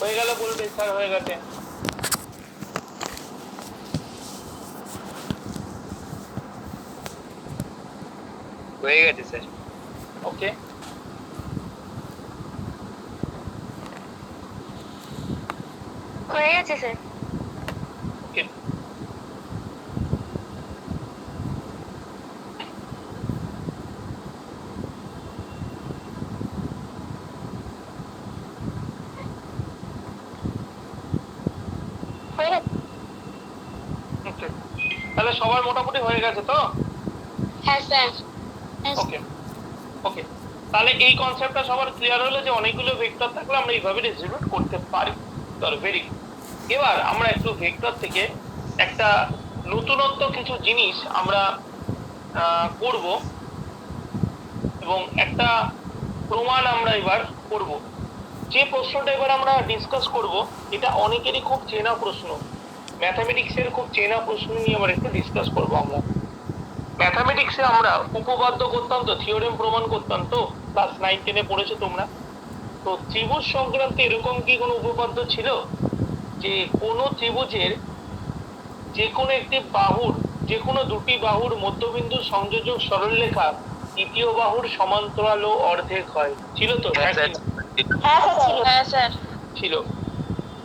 হয়ে গেলে বলবে স্যার হয়ে গেছে। হয়ে গেছে স্যার। ওকে, হয়ে গেছে স্যার। ওকে। হয়ে গেছে। ওকে, তাহলে সবার মোটামুটি হয়ে গেছে তো? হ্যাঁ স্যার। ওকে ওকে, তাহলে এই কনসেপ্টটা সবার ক্লিয়ার হলো যে অনেকগুলো ভেক্টর থাকলে আমরা এইভাবে ডিস্ট্রিবিউট করতে পারি। চলো, ভেরি গুড। এবার আমরা একটু ভেক্টর থেকে একটা নতুনত্ব কিছু জিনিস আমরা করব এবং একটা প্রমাণ আমরা এবার করব। যে প্রশ্নটা এবার আমরা ডিসকাস করব এটা অনেকেরই খুব চেনা প্রশ্ন, ম্যাথামেটিক্সের খুব চেনা প্রশ্ন নিয়ে এবার একটু ডিসকাস করব আমরা। ম্যাথামেটিক্সে আমরা উপপাদ্য করতাম তো, থিওরেম প্রমাণ করতাম তো, ক্লাস 9-10-এ পড়েছো তোমরা। তো ত্রিভুজ সংক্রান্তে এরকম কি কোনো উপপাদ্য ছিল যে কোনো ত্রিভুজের যে কোনো একটি বাহুর, যে কোনো দুটি বাহুর মধ্যবিন্দু সংযোজক সরলরেখা তৃতীয় বাহুর সমান্তরাল ও অর্ধেক হয়? ছিল তো? হ্যাঁ স্যার। হ্যাঁ স্যার। ছিল।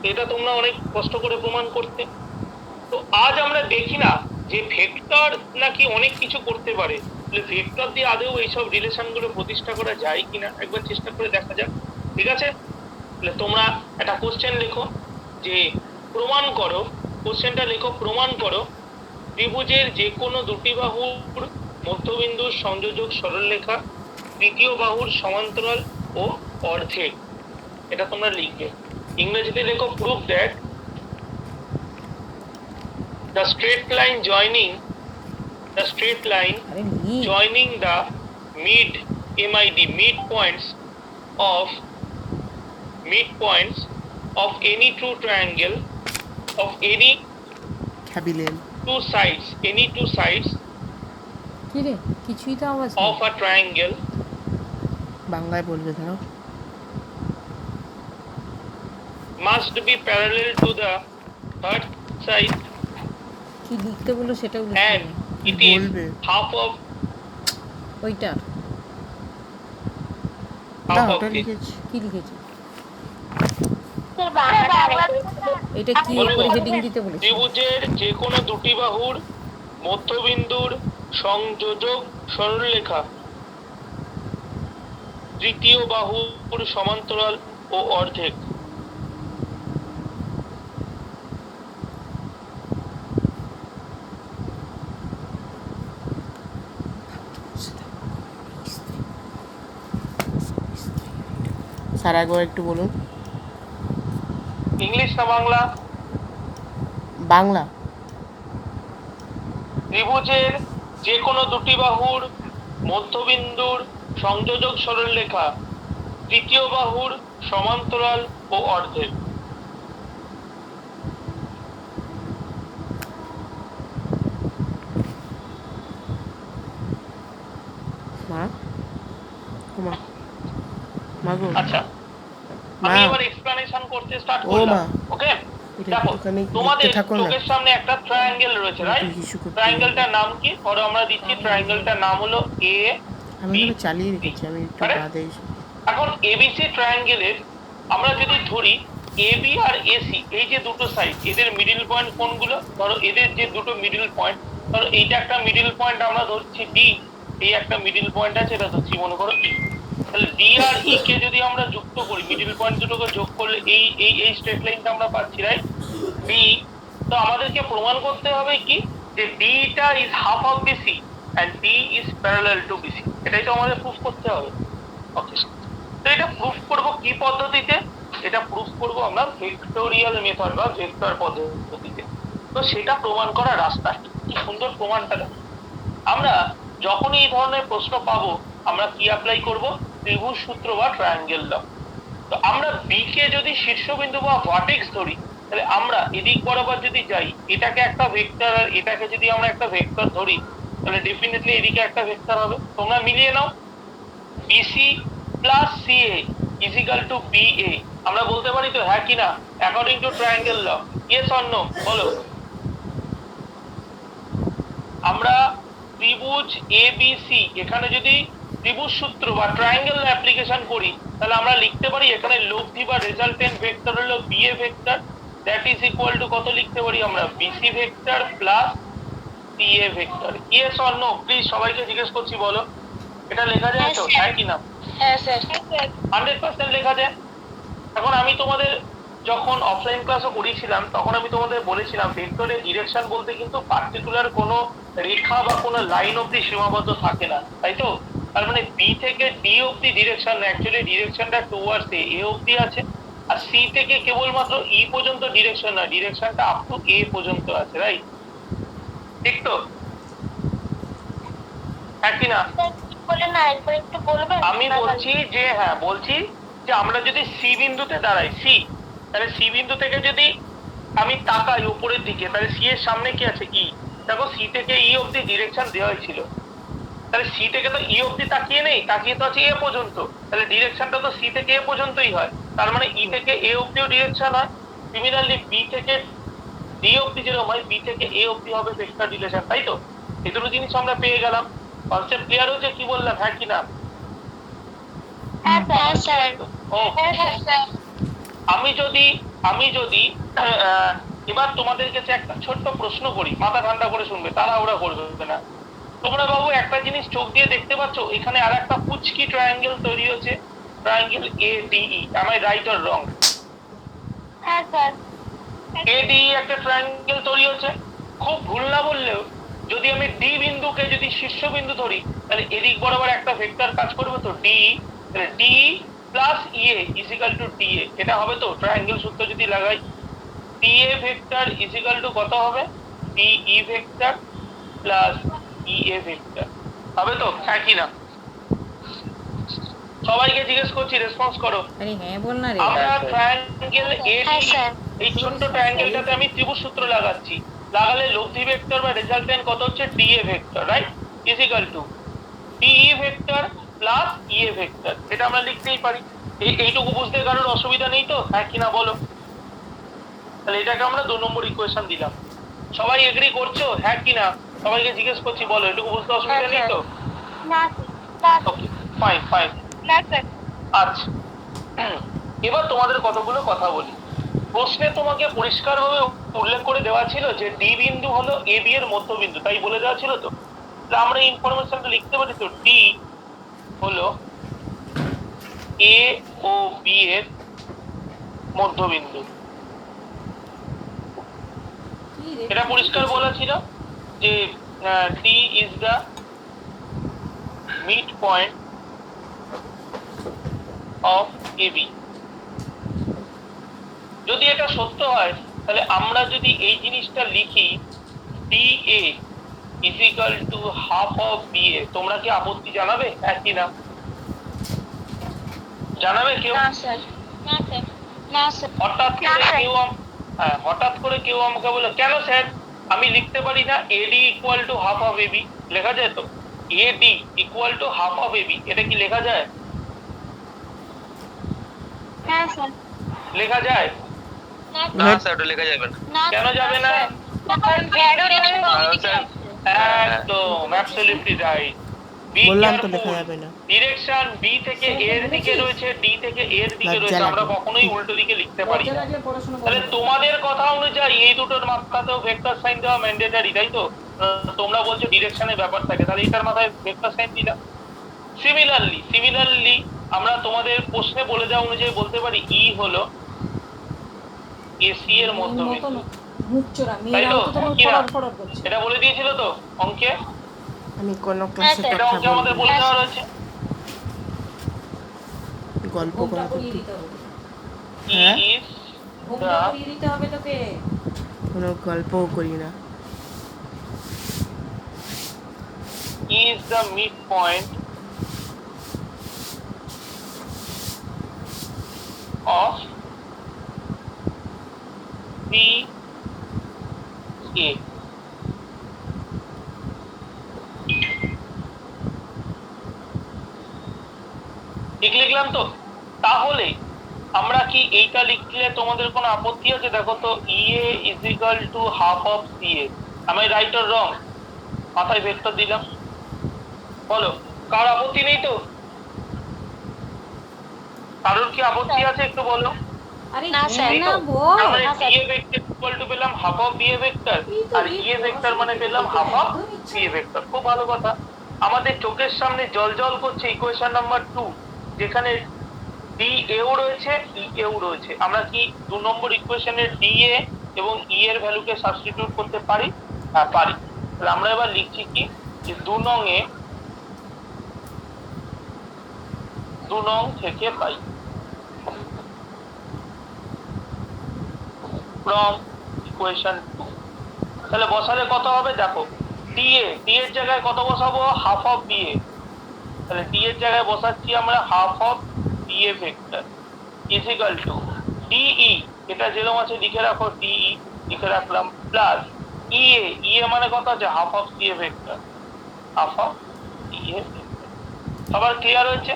এটা তোমরা অনেক কষ্ট করে প্রমাণ করতে। তো আজ আমরা দেখি না যে ভেক্টর নাকি অনেক কিছু করতে পারে। ভেক্টর দিয়ে আদৌ এইসব রিলেশন গুলো প্রতিষ্ঠা করা যায় কিনা একবার চেষ্টা করে দেখা যাক, ঠিক আছে? তোমরা একটা কোশ্চেন লেখো যে প্রমাণ করো, কোশ্চেনটা লেখো, প্রমাণ করো ত্রিভুজের যে কোনো দুটি বাহুর মধ্যবিন্দুর সংযোজক সরলরেখা তৃতীয় বাহুর সমান্তরাল ও অর্ধেক। এটা তোমরা লিখবে। ইংরেজিতে লেখো proof that the straight line joining the midpoints of any two triangle of any two sides কি রে কিছুই তো আওয়াজ of a triangle বাংলায় বলবে ধরো must be parallel to the third side কি লিখতে বলো সেটাও and it is বলবে half of ওইটা this. লিখেছি কি লিখেছি স্যার বাংলা এটা কি বলবো? উপরে হেডিং দিতে বলেছি ত্রিভুজের যে কোনো দুটি বাহুর মধ্যবিন্দুর সংযোজক সরলরেখা তৃতীয় বাহুর সমান্তরাল ও অর্ধেক। স্যার একবার একটু বলুন ইংলিশ না বাংলা? বাংলা ত্রিভুজের যে কোনো দুটি বাহুর মধ্যবিন্দুর সংযোজক সরলরেখা তৃতীয় বাহুর সমান্তরাল ও অর্ধেক। আচ্ছা, আমি এবার এক্সপ্লেনেশন করতে স্টার্ট করলাম। ওকে, দেখো তোমাদের চোখের সামনে একটা ট্রায়াঙ্গেল রয়েছে, রাইট? ট্রায়াঙ্গেলটার নাম কি? ধরো আমরা দিচ্ছি ট্রায়াঙ্গেলটার নাম হলো এ বি। চালিয়ে রেখেছি আমি একটু বাদে। এখন এবিসি ট্রায়াঙ্গেলের আমরা যদি ধরি এবি আর এসি, এই যে দুটো সাইড, এদের মিডল পয়েন্ট কোনগুলো? ধরো এদের যে দুটো মিডল পয়েন্ট, ধরো এইটা একটা মিডল পয়েন্ট আমরা ধরছি ডি, এই একটা মিডল পয়েন্ট আছে এটা ধরছি মনে করো ই। তাহলে ডি আর ই কে যদি আমরা যুক্ত করি, মিডল পয়েন্ট দুটোকে যোগ করলে এই এই এই স্ট্রেট লাইনটা আমরা পাচ্ছি, রাইট? বি। তো আমাদেরকে প্রমাণ করতে হবে কি যে beta is half of BC and B is parallel to BC. এটাই তো আমাদের প্রুফ করতে হবে। ওকে, তো এটা প্রুফ করব কি পদ্ধতিতে? এটা প্রুফ করব আমরা ভেক্টোরিয়াল মেথড বা ভেক্টর পদ্ধতিতে। তো সেটা প্রমাণ করার রাস্তা কি সুন্দর প্রমাণটা দেখো। আমরা যখনই এই ধরনের প্রশ্ন পাবো আমরা কি অ্যাপ্লাই করব? ত্রিভুজ সূত্র বা ট্রায়াঙ্গেল ল। তো আমরা বি কে যদি শীর্ষবিন্দু বা ভার্টেক্স ধরি, তাহলে আমরা এদিক বরাবর যদি যাই, এটাকে একটা ভেক্টর আর এটাকে যদি আমরা একটা ভেক্টর ধরি, তাহলে ডেফিনেটলি এদিকে একটা ভেক্টর হবে। তোমরা মিলিয়ে নাও, BC plus CA is equal to B A. আমরা বলতে পারি তো হ্যাঁ কি না according to triangle law? Yes or no বলো। আমরা ত্রিভুজ এ বি সি এখানে যদি ত্রিভুজ সূত্র বা ট্রায়াঙ্গেল অ্যাপ্লিকেশন করি তাহলে আমরা লিখতে পারি এখানে লব্ধি বা রেজাল্টেন্ট ভেক্টর হলো B A vector, that is equal to কত লিখতে পারি আমরা BC vector plus C A vector. Yes or no please সবাইকে জিজ্ঞেস করছি বলো, এটা লেখা যায় তো? হ্যাঁ কি না? হ্যাঁ স্যার 100% লেখা যায়। এখন আমি তোমাদের যখন অফলাইন ক্লাসও করেছিলাম তখন আমি তোমাদের বলেছিলাম ভেক্টরের ডিরেকশন বলতে কিন্তু পার্টিকুলার কোনো রেখা বা কোনো লাইন অবধি সীমাবদ্ধ থাকে না, তাই তো? তার মানে বি থেকে ডি অবধি ডিরেকশন না, অ্যাকচুয়ালি ডিরেকশনটা টুয়ার্ডস এ অবধি আছে। আর সি থেকে কেবলমাত্র ই পর্যন্ত ডিরেকশন না, ডিরেকশনটা আপ টু এ পর্যন্ত আছে, রাইট? ঠিক তো? হ্যাঁ কি না? বলে না একবার একটু বলবেন? আমি বলছি যে হ্যাঁ বলছি যে আমরা যদি সি বিন্দুতে দাঁড়াই সি, তাহলে সি বিন্দু থেকে যদি আমি তাকাই উপরের দিকে তাহলে সি এর সামনে কি আছে ই। দেখো সি থেকে ই অবধি ডিরেকশন দেওয়া হয়েছিল, তাহলে সি থেকে তো ই অবধি তাকিয়ে নেই, তাকিয়ে তো আছে এ পর্যন্ত, তাহলে ডিরেকশনটা তো সি থেকে এ পর্যন্তই হয়। তার মানে ই থেকে এ অবধিও ডিরেকশন হয়। সিমিলারলি বি থেকে ডি অবধি যেরকম হয় বি থেকে এ অবধি হবে ভেক্টর ডিরেকশন, তাই তো? এই দুটো জিনিস আমরা পেয়ে গেলাম। কনসেপ্ট ক্লিয়ার হয়েছে কি বললাম, হ্যাঁ কি না? হ্যাঁ স্যার ও হ্যাঁ স্যার আমি যদি এবার তোমাদের কাছে একটা ছোট্ট প্রশ্ন করি, মাথা ঠান্ডা করে শুনবে, তাড়াহুড়া করবে না। তোমরা বাবু একটা জিনিস চোখ দিয়ে দেখতে পাচ্ছ, এখানে আর একটা পুচকি ট্রায়াঙ্গেল তৈরি হচ্ছে, triangle A DE. am I right or wrong? হ্যাঁ স্যার এ ডিই একটা ট্রায়াঙ্গেল তৈরি হচ্ছে। খুব ভুল না বললেও যদি আমি ডি বিন্দুকে যদি শীর্ষবিন্দু ধরি তাহলে এদিক বরাবর একটা ভেক্টর কাজ করবে তো ডি, তাহলে D plus EA is equal to DA, এটা হবে তো ট্রায়াঙ্গেল সূত্র যদি লাগাই। DA vector is equal to কত হবে DE vector plus EA vector, হবে তো? হ্যাঁ কি না? সবাইকে জিজ্ঞেস করছি, রেসপন্স করো। আরে হ্যাঁ বল না রে। আমরা ট্রায়াঙ্গেল এ হ্যাঁ স্যার এই ছোট্ট ট্রায়াঙ্গেলটাতে আমি ত্রিভুজ সূত্র লাগাচ্ছি, লাগালে লব্ধি ভেক্টর বা রেজাল্টেন্ট কত হচ্ছে DA vector, right? Is equal to DE vector plus EA vector, এটা আমরা লিখতেই পারি। এইটুকু বুঝতে কারোর অসুবিধা নেই তো, হ্যাঁ কিনা বলো? তাহলে এটাকে আমরা 2 নম্বর ইকুয়েশন দিলাম। সবাই এগ্রি করছো হ্যাঁ কিনা? সবাইকে জিজ্ঞেস করছি বলো, এটুকু বুঝতে অসুবিধা নেই তো? না স্যার ওকে ফাইন ফাইন। না স্যার আচ্ছা এবার তোমাদের কতগুলো কথা বলি। প্রশ্নে তোমাকে পরিষ্কারভাবে উল্লেখ করে দেওয়া ছিল যে ডি বিন্দু হলো এ বি এর মধ্যবিন্দু, তাই বলে দেওয়া ছিল তো। আমরা ইনফরমেশনটা লিখতে পারি তো ডি হলো এ ও বি এর মধ্যবিন্দু, এটা পরিষ্কার বলা ছিল যে D is the midpoint of A B. যদি এটা সত্য হয় তাহলে আমরা যদি এই জিনিসটা লিখি D A is equal to half of B A, তোমরা কি আপত্তি জানাবে হ্যাঁ কি না? জানাবে কেউ? না স্যার না স্যার না স্যার হঠাৎ করে কেউ আমাকে বলে কেন স্যার আমি লিখতে পারি না AD equal to half of AB? লেখা যায় তো AD equal to half of AB, এটা কি লেখা যায়? হ্যাঁ স্যার লেখা যায়? না স্যার ওটা লেখা যাবে না। কেন যাবে না? কারণ স্যার একদম অ্যাবসলিউটলি রাইট। বললাম তো লেখা যাবে না। ডিরেকশন বি থেকে এর দিকে রয়েছে, ডি থেকে এর দিকে লজ্জা রয়েছে, আমরা লাগে। কখনোই উল্টো দিকে লিখতে পারি না। তাহলে তোমাদের কথা অনুযায়ী এই দুটোর মাথাতেও ভেক্টর সাইন দেওয়া ম্যান্ডেটরি, তাই তো? তোমরা বলছো ডিরেকশনের ব্যাপার থাকে, তাহলে এটার মাথায় ভেক্টর সাইন দিলাম। সিমিলারলি আমরা তোমাদের প্রশ্নে বলে দেওয়া অনুযায়ী বলতে পারি ই হলো এসি এর মধ্যবিন্দু, তাই তো? কি না? এটা বলে দিয়েছিল তো অঙ্কে, আমি কোন ক্লাসে এটা কথা অঙ্কে আমাদের বলে বলবো? দেওয়া রয়েছে। গল্প করা করতে ই হ্যাঁ ইজ দা কোনো গল্পও করি না। is the midpoint of B A. ঠিক লিখলাম তো? তাহলে আমরা কি এইটা লিখলে তোমাদের কোনো আপত্তি আছে? দেখো তো EA is equal to half of CA. আমি রাইট অর রং? মাথায় ভেক্টর দিলাম, বলো কার আপত্তি নেই তো? কারোর কি আপত্তি আছে একটু বলো। আরে না, স্যার, হ্যাঁ এই না তো? বল। তার মানে না, sir. CA vector equal two পেলাম হাফ অফ বিএ ভেক্টর, এই তো আর রে, ইএ ভেক্টর মানে পেলাম হাফ অফ একদমই ইচ্ছা সিএ নেই। ভেক্টর। খুব ভালো কথা। আমাদের চোখের সামনে জল করছে ইকুয়েশন নাম্বার 2, যেখানে ডি এও রয়েছে ই এও রয়েছে। আমরা কি 2 নম্বর ইকুয়েশনের ডি এ এবং ই এর ভ্যালুকে সাবস্টিটিউট করতে পারি? হ্যাঁ পারি। তাহলে আমরা এবার লিখছি কি, যে 2 নং থেকে পাই ফ্রম ইকুয়েশন 2। তাহলে বসালে কত হবে? দেখো ডি এর জায়গায় কত বসাবো? Half of B A. তাহলে ডি এর জায়গায় বসাচ্ছি আমরা half of B A vector is equal to DE, এটা যেরকম আছে লিখে রাখো, ডিই লিখে রাখলাম, প্লাস ইএ মানে কত আছে? Half of C A vector, half of C A vector. সবার ক্লিয়ার হয়েছে?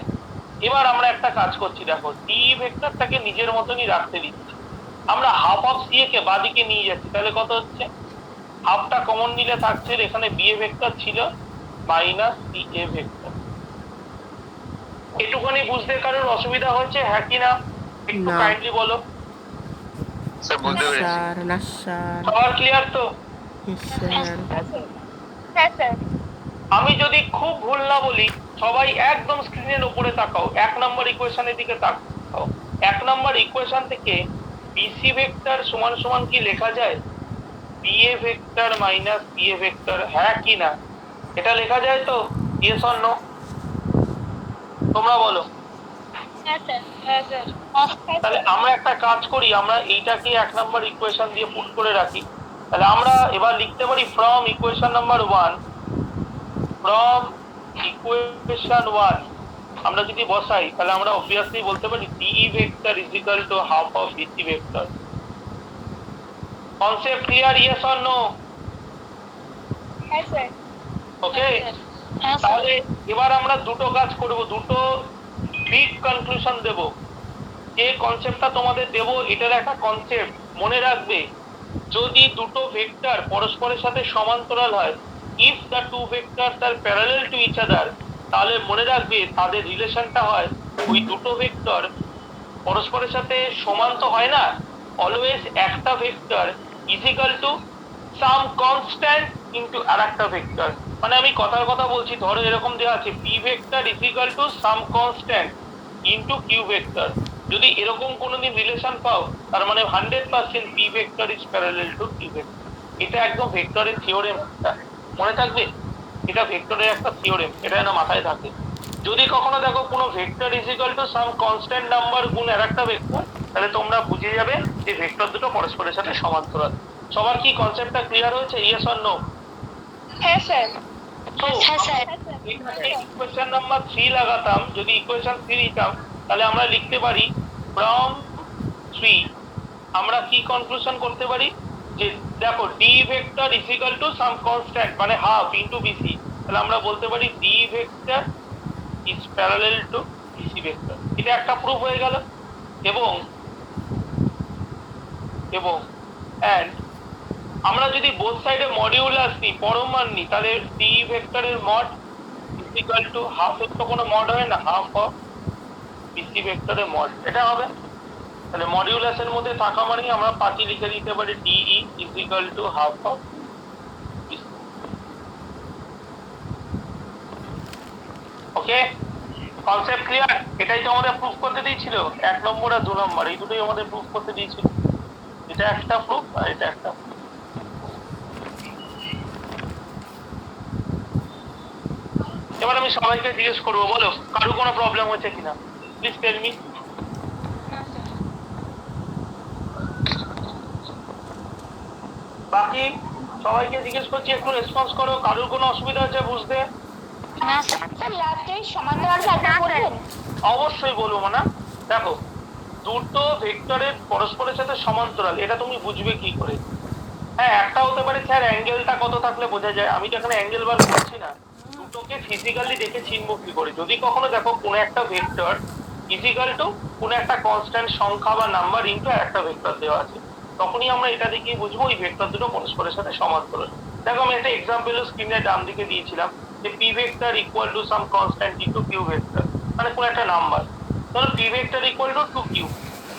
এবার আমরা একটা কাজ করছি, দেখো ডি ভেক্টরটাকে নিজের মতনই রাখতে দিচ্ছি, আমরা হাফ অফ সি এ কে বাদিকে নিয়ে যাচ্ছি। তাহলে কত হচ্ছে? হাফটা কমন নিলে থাকছে, এখানে বি এ ভেক্টর ছিল মাইনাস সি এ ভেক্টর। এটুকুনি বুঝতে কারোর অসুবিধা হচ্ছে? হ্যাঁ কি না একটু না। কাইন্ডলি বলো। স্যার বুঝতে পেরেছি। স্যার না স্যার। সবার ক্লিয়ার তো? স্যার হ্যাঁ স্যার। আমি যদি খুব ভুল না বলি, সবাই একদম স্ক্রিনের উপরে তাকাও, 1 নম্বর ইকুয়েশনের দিকে তাকাও। 1 নম্বর ইকুয়েশন থেকে বিসি ভেক্টর সমান সমান কি লেখা যায়? BA vector minus BA vector, হ্যাঁ কি না? এটা লেখা যায় তো? Yes or no? তোমরা বলো। হ্যাঁ স্যার। হ্যাঁ স্যার। তাহলে আমরা একটা কাজ করি, আমরা এইটাকে 1 নম্বর ইকুয়েশন দিয়ে পুট করে রাখি। তাহলে আমরা এবার লিখতে পারি from equation number 1, from equation 1 আমরা যদি বসাই, তাহলে আমরা অবভিয়াসলি বলতে পারি DE vector is equal to half of BC vector. Concept clear? Yes or no? হ্যাঁ স্যার। ওকে। হ্যাঁ স্যার। তাহলে এবার আমরা দুটো কাজ করব, দুটো বিগ কনক্লুশন দেব। যে কনসেপ্টটা তোমাদের দেব, এটার একটা কনসেপ্ট মনে রাখবে, যদি দুটো ভেক্টর পরস্পরের সাথে সমান্তরাল হয়, if the two vectors are parallel to each other, তাহলে মনে রাখবে তাদের রিলেশনটা হয়, ওই দুটো ভেক্টর পরস্পরের সাথে সমান তো হয় না, অলওয়েজ একটা vector is equal to some constant into আরেকটা ভেক্টর। মানে আমি কথার কথা বলছি, ধরো এরকম দেওয়া আছে P vector is equal to some constant into Q vector. যদি এরকম কোনোদিন রিলেশন পাও, তার মানে 100% P vector is parallel to Q vector. এটা একদম ভেক্টরের থিওরেম, মনে থাকবে। এটা ভেক্টরের একটা থিওরেম, এটা যেন মাথায় থাকে। যদি কখনো দেখো কোনো vector is equal to some constant number গুণ আরেকটা ভেক্টর, তাহলে তোমরা বুঝে যাবে যে ভেক্টর দুটো পরস্পরের সাথে সমান্তরাল। সবার কি কনসেপ্টটা ক্লিয়ার হয়েছে? Yes or no? হ্যাঁ স্যার। তো হ্যাঁ স্যার। ইকুয়েশন নাম্বার 3 লাগাতাম, যদি ইকুয়েশন 3 নিতাম, তাহলে আমরা লিখতে পারি ফ্রম 3 আমরা কি কনক্লুশন করতে পারি, যে দেখো D vector is equal to some constant মানে হাফ ইনটু বিসি। তাহলে আমরা বলতে পারি D vector is parallel to BC vector. এটা একটা প্রুফ হয়ে গেল। এবং এন্ড আমরা যদি বোথ সাইডে মডিউলাস নিই, পরমান নিই, তাহলে ডি ভেক্টরের mod is equal to half, এর তো কোনো মড হয় না, হাফ অফ বিসি ভেক্টরের মড, এটা হবে। তাহলে মডিউলাসের মধ্যে থাকা মানে আমরা পাতি লিখে দিতে পারি DE is equal to half of BC. Okay, concept clear? এটাই তো আমাদের প্রুফ করতে দিয়েছিল, 1 নম্বর আর 2 নম্বর, এই দুটোই আমাদের প্রুফ করতে দিয়েছিল। এটা একটা প্রুফ আর এটা একটা। এবার আমি সবাইকে জিজ্ঞেস করবো, বলো কারো কোনো প্রবলেম হচ্ছে কিনা, প্লিজ টেল মি। বাকি সবাইকে জিজ্ঞেস করছি, একটু রেসপন্স করো, কারোর কোনো অসুবিধা হচ্ছে বুঝতে? না স্যার। স্যার লাস্টে সমান্তরাল একবার বলবেন? অবশ্যই বলবো না। দেখো দুটো ভেক্টরের পরস্পরের সাথে সমান্তরাল, এটা তুমি বুঝবে কি করে? হ্যাঁ, একটা হতে পারে স্যার অ্যাঙ্গেলটা কত থাকলে বোঝা যায়। আমি তো এখানে অ্যাঙ্গেল বার করছি না, দুটোকে ফিজিক্যালি দেখে চিনবো কি করে? যদি কখনো দেখো কোনো একটা ভেক্টর ইজিক্যাল টু কোনো একটা কনস্ট্যান্ট সংখ্যা বা নাম্বার ইনটু একটা ভেক্টর দেওয়া আছে, তখনই আমরা এটা দেখে বুঝবো ওই ভেক্টর দুটো পরস্পরের সাথে সমান্তরাল। দেখো আমি একটা এক্সাম্পল স্ক্রিনের ডান দিকে দিয়েছিলাম যে P vector equal to some constant into Q vector, মানে কোনো একটা নাম্বার, ধরো P vector equal two 2q,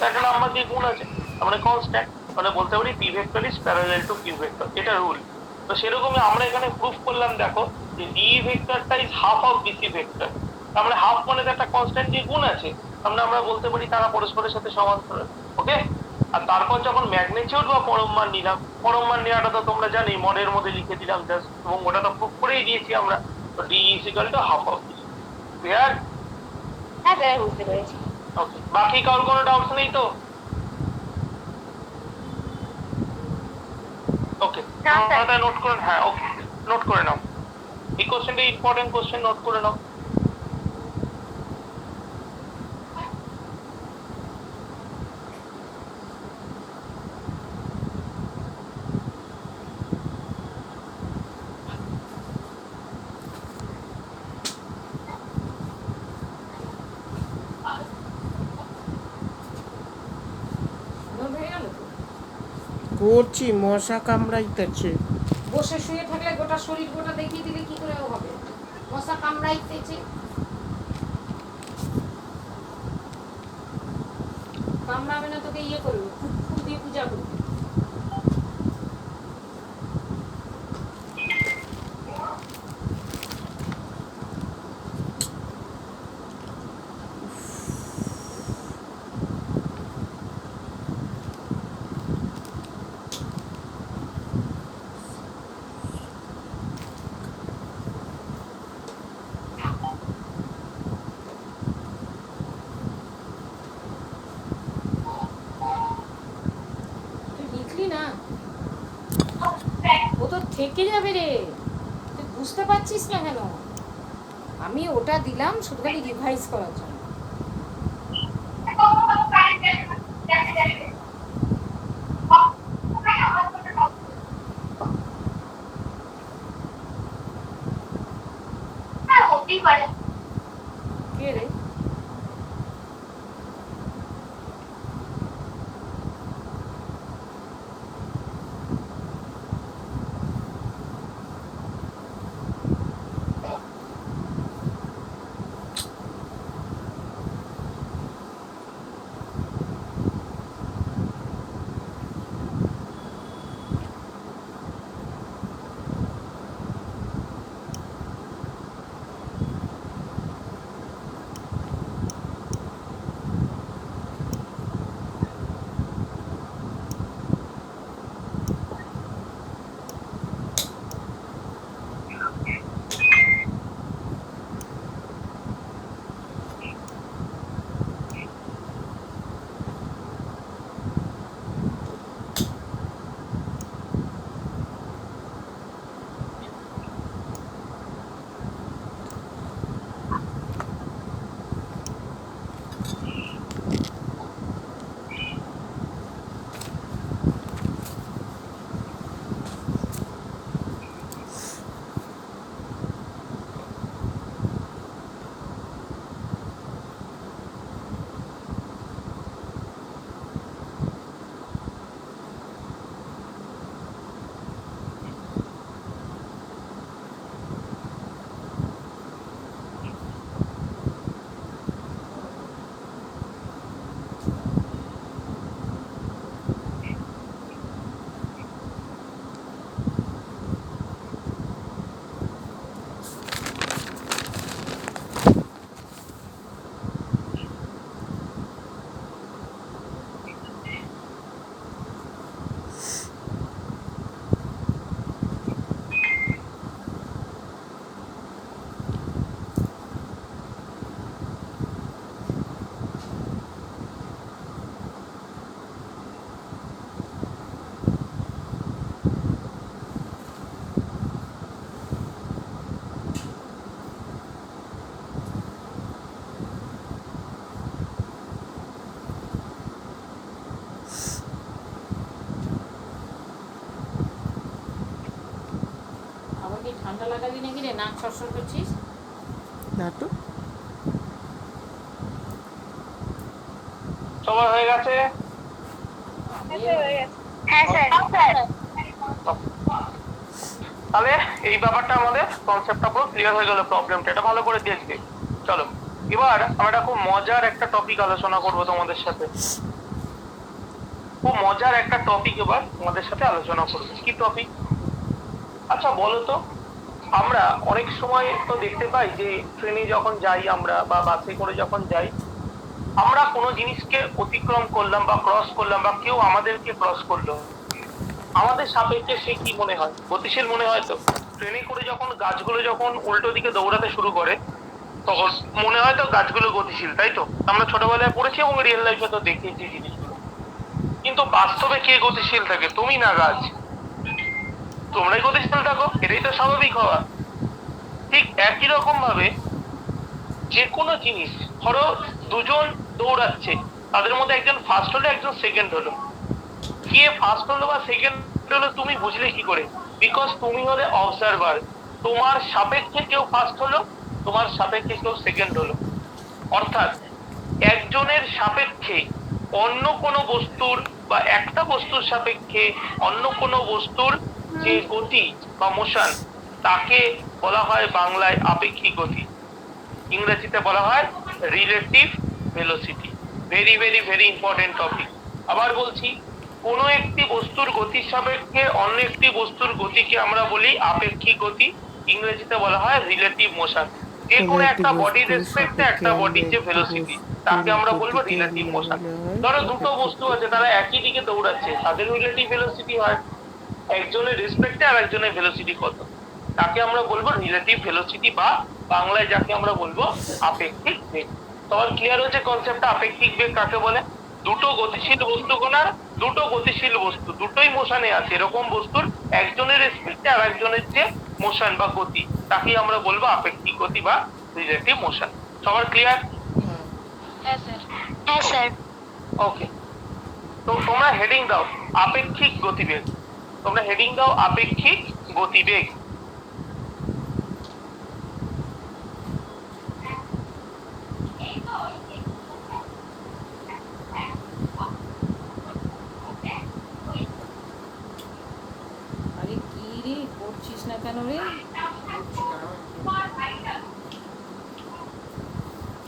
একটা নাম্বার দিয়ে গুণ আছে মানে কনস্ট্যান্ট, মানে বলতে পারি P vector is parallel to Q vector, এটা রুল। তো সেরকমই আমরা এখানে প্রুফ করলাম, দেখো যে ডি ভেক্টরটা is half of BC vector, তার হাফ মানে একটা কনস্ট্যান্ট দিয়ে গুণ আছে, আমরা বলতে পারি তারা পরস্পরের সাথে সমান্তরাল। ওকে, আর তারপর যখন ম্যাগনিটিউড বা পরম মান নিলাম, পরম মান নেওয়াটা তো তোমরা জানি মডের মধ্যে লিখে দিলাম জাস্ট, এবং ওটা তো প্রুফ করেই দিয়েছি আমরা, তো D is equal to half of BC. Clear? হ্যাঁ স্যার বুঝতে পেরেছি। ওকে, বাকি কারোর কোনো ডাউটস নেই তো? ওকে, না, স্যার। ওটা নোট করে, হ্যাঁ ওকে নোট করে নাও, এই কোশ্চেনটা ইম্পর্টেন্ট কোশ্চেন, নোট করে নাও। নোট হয়ে গেল তো? করছি, মশা কামড়াইতেছে। বসে শুয়ে থাকলে গোটা শরীর গোটা দেখিয়ে দিলে কি করে হবে? মশা কামড়াইতেছে, কামড়াবে না তোকে ইয়ে করবে, ফুল দিয়ে পূজা করবে। তুই লিখলি না, ও তো থেকে যাবে রে, তুই বুঝতে পারছিস না কেন? আমি ওটা দিলাম শুধু খালি রিভাইজ করার জন্য। হতেই পারে। কে রে? আবার কি ঠান্ডা লাগাবি নাকি রে? নাক সরসর করছিস? না তো, সবার হয়ে গেছে? হ্যাঁ স্যার তাহলে এই ব্যাপারটা আমাদের কনসেপ্টটা পুরো ক্লিয়ার হয়ে গেল, প্রবলেমটা এটা ভালো করে দেখবে। চলো এবার আমরা খুব মজার একটা টপিক আলোচনা করব তোমাদের সাথে। খুব মজার একটা টপিক এবার তোমাদের সাথে আলোচনা করবো। কি টপিক? আচ্ছা বলো তো, আমরা অনেক সময় তো দেখতে পাই যে ট্রেনে যখন যাই আমরা বা বাসে করে যখন যাই, আমরা কোনো জিনিসকে অতিক্রম করলাম বা ক্রস করলাম বা কেউ আমাদেরকে ক্রস করলো, আমাদের সাপেক্ষে সে কি মনে হয়? গতিশীল মনে হয়। তো ট্রেনে করে যখন গাছগুলো যখন উল্টো দিকে দৌড়াতে শুরু করে তখন মনে হয় তো গাছগুলো গতিশীল, তাই তো? আমরা ছোটবেলায় পড়েছি এবং রিয়েল লাইফে তো দেখেছি জিনিসগুলো। কিন্তু বাস্তবে কে গতিশীল থাকে? তুমি না গাছ? তোমরাই গতিশীল থাকো, এটাই তো স্বাভাবিক হওয়া। ঠিক একই রকম ভাবে যে কোনো জিনিস, ধরো দুজন দৌড়াচ্ছে, তাদের মধ্যে একজন ফার্স্ট হলো একজন সেকেন্ড হলো, কে ফার্স্ট হলো বা সেকেন্ড হলো তুমি বুঝলে কি করে? বিকজ তুমি হলে অবজারভার। তোমার সাপেক্ষে কেউ ফার্স্ট হলো, তোমার সাপেক্ষে কেউ সেকেন্ড হলো। অর্থাৎ একজনের সাপেক্ষে অন্য কোনো বস্তুর বা একটা বস্তুর সাপেক্ষে অন্য কোনো বস্তুর যে গতি বা মোশন, তাকে বলা হয় বাংলায় আপেক্ষিক গতি, ইংরেজিতে বলা হয় relative velocity. Very very very important topic. আবার বলছি, কোনো একটি বস্তুর গতির সাপেক্ষে অন্য একটি বস্তুর গতিকে আমরা বলি আপেক্ষিক গতি, ইংরেজিতে বলা হয় রিলেটিভ মোশন। যে কোনো একটা বডির রেসপেক্টে একটা বডির যে ভেলোসিটি, তাকে আমরা বলবো রিলেটিভ মোশন। ধরো দুটো বস্তু আছে, তারা একই দিকে দৌড়াচ্ছে, তাদের রিলেটিভ ভেলোসিটি হয় একজনের রেসপেক্টে আর একজনের ভেলোসিটি কত, তাকে আমরা বলবো রিলেটিভ ভেলোসিটি বা বাংলায় যাকে আমরা বলবো আপেক্ষিক বেগ। তোমার ক্লিয়ার হচ্ছে কনসেপ্টটা আপেক্ষিক বেগ কাকে বলে? দুটো গতিশীল বস্তু কোনার, দুটো গতিশীল বস্তু দুটোই মোশনে আছে, এরকম বস্তুর একজনের রেসপেক্টে আর একজনের যে মোশন বা গতি, তাকে আমরা বলবো আপেক্ষিক গতি বা রিলেটিভ মোশন। সবার ক্লিয়ার? হ্যাঁ স্যার ওকে, তো তোমরা হেডিং দাও আপেক্ষিক গতিবেগ। তোমরা হেডিং দাও আপেক্ষিক গতিবেগ। আরে কি রে করছিস না কেন রে?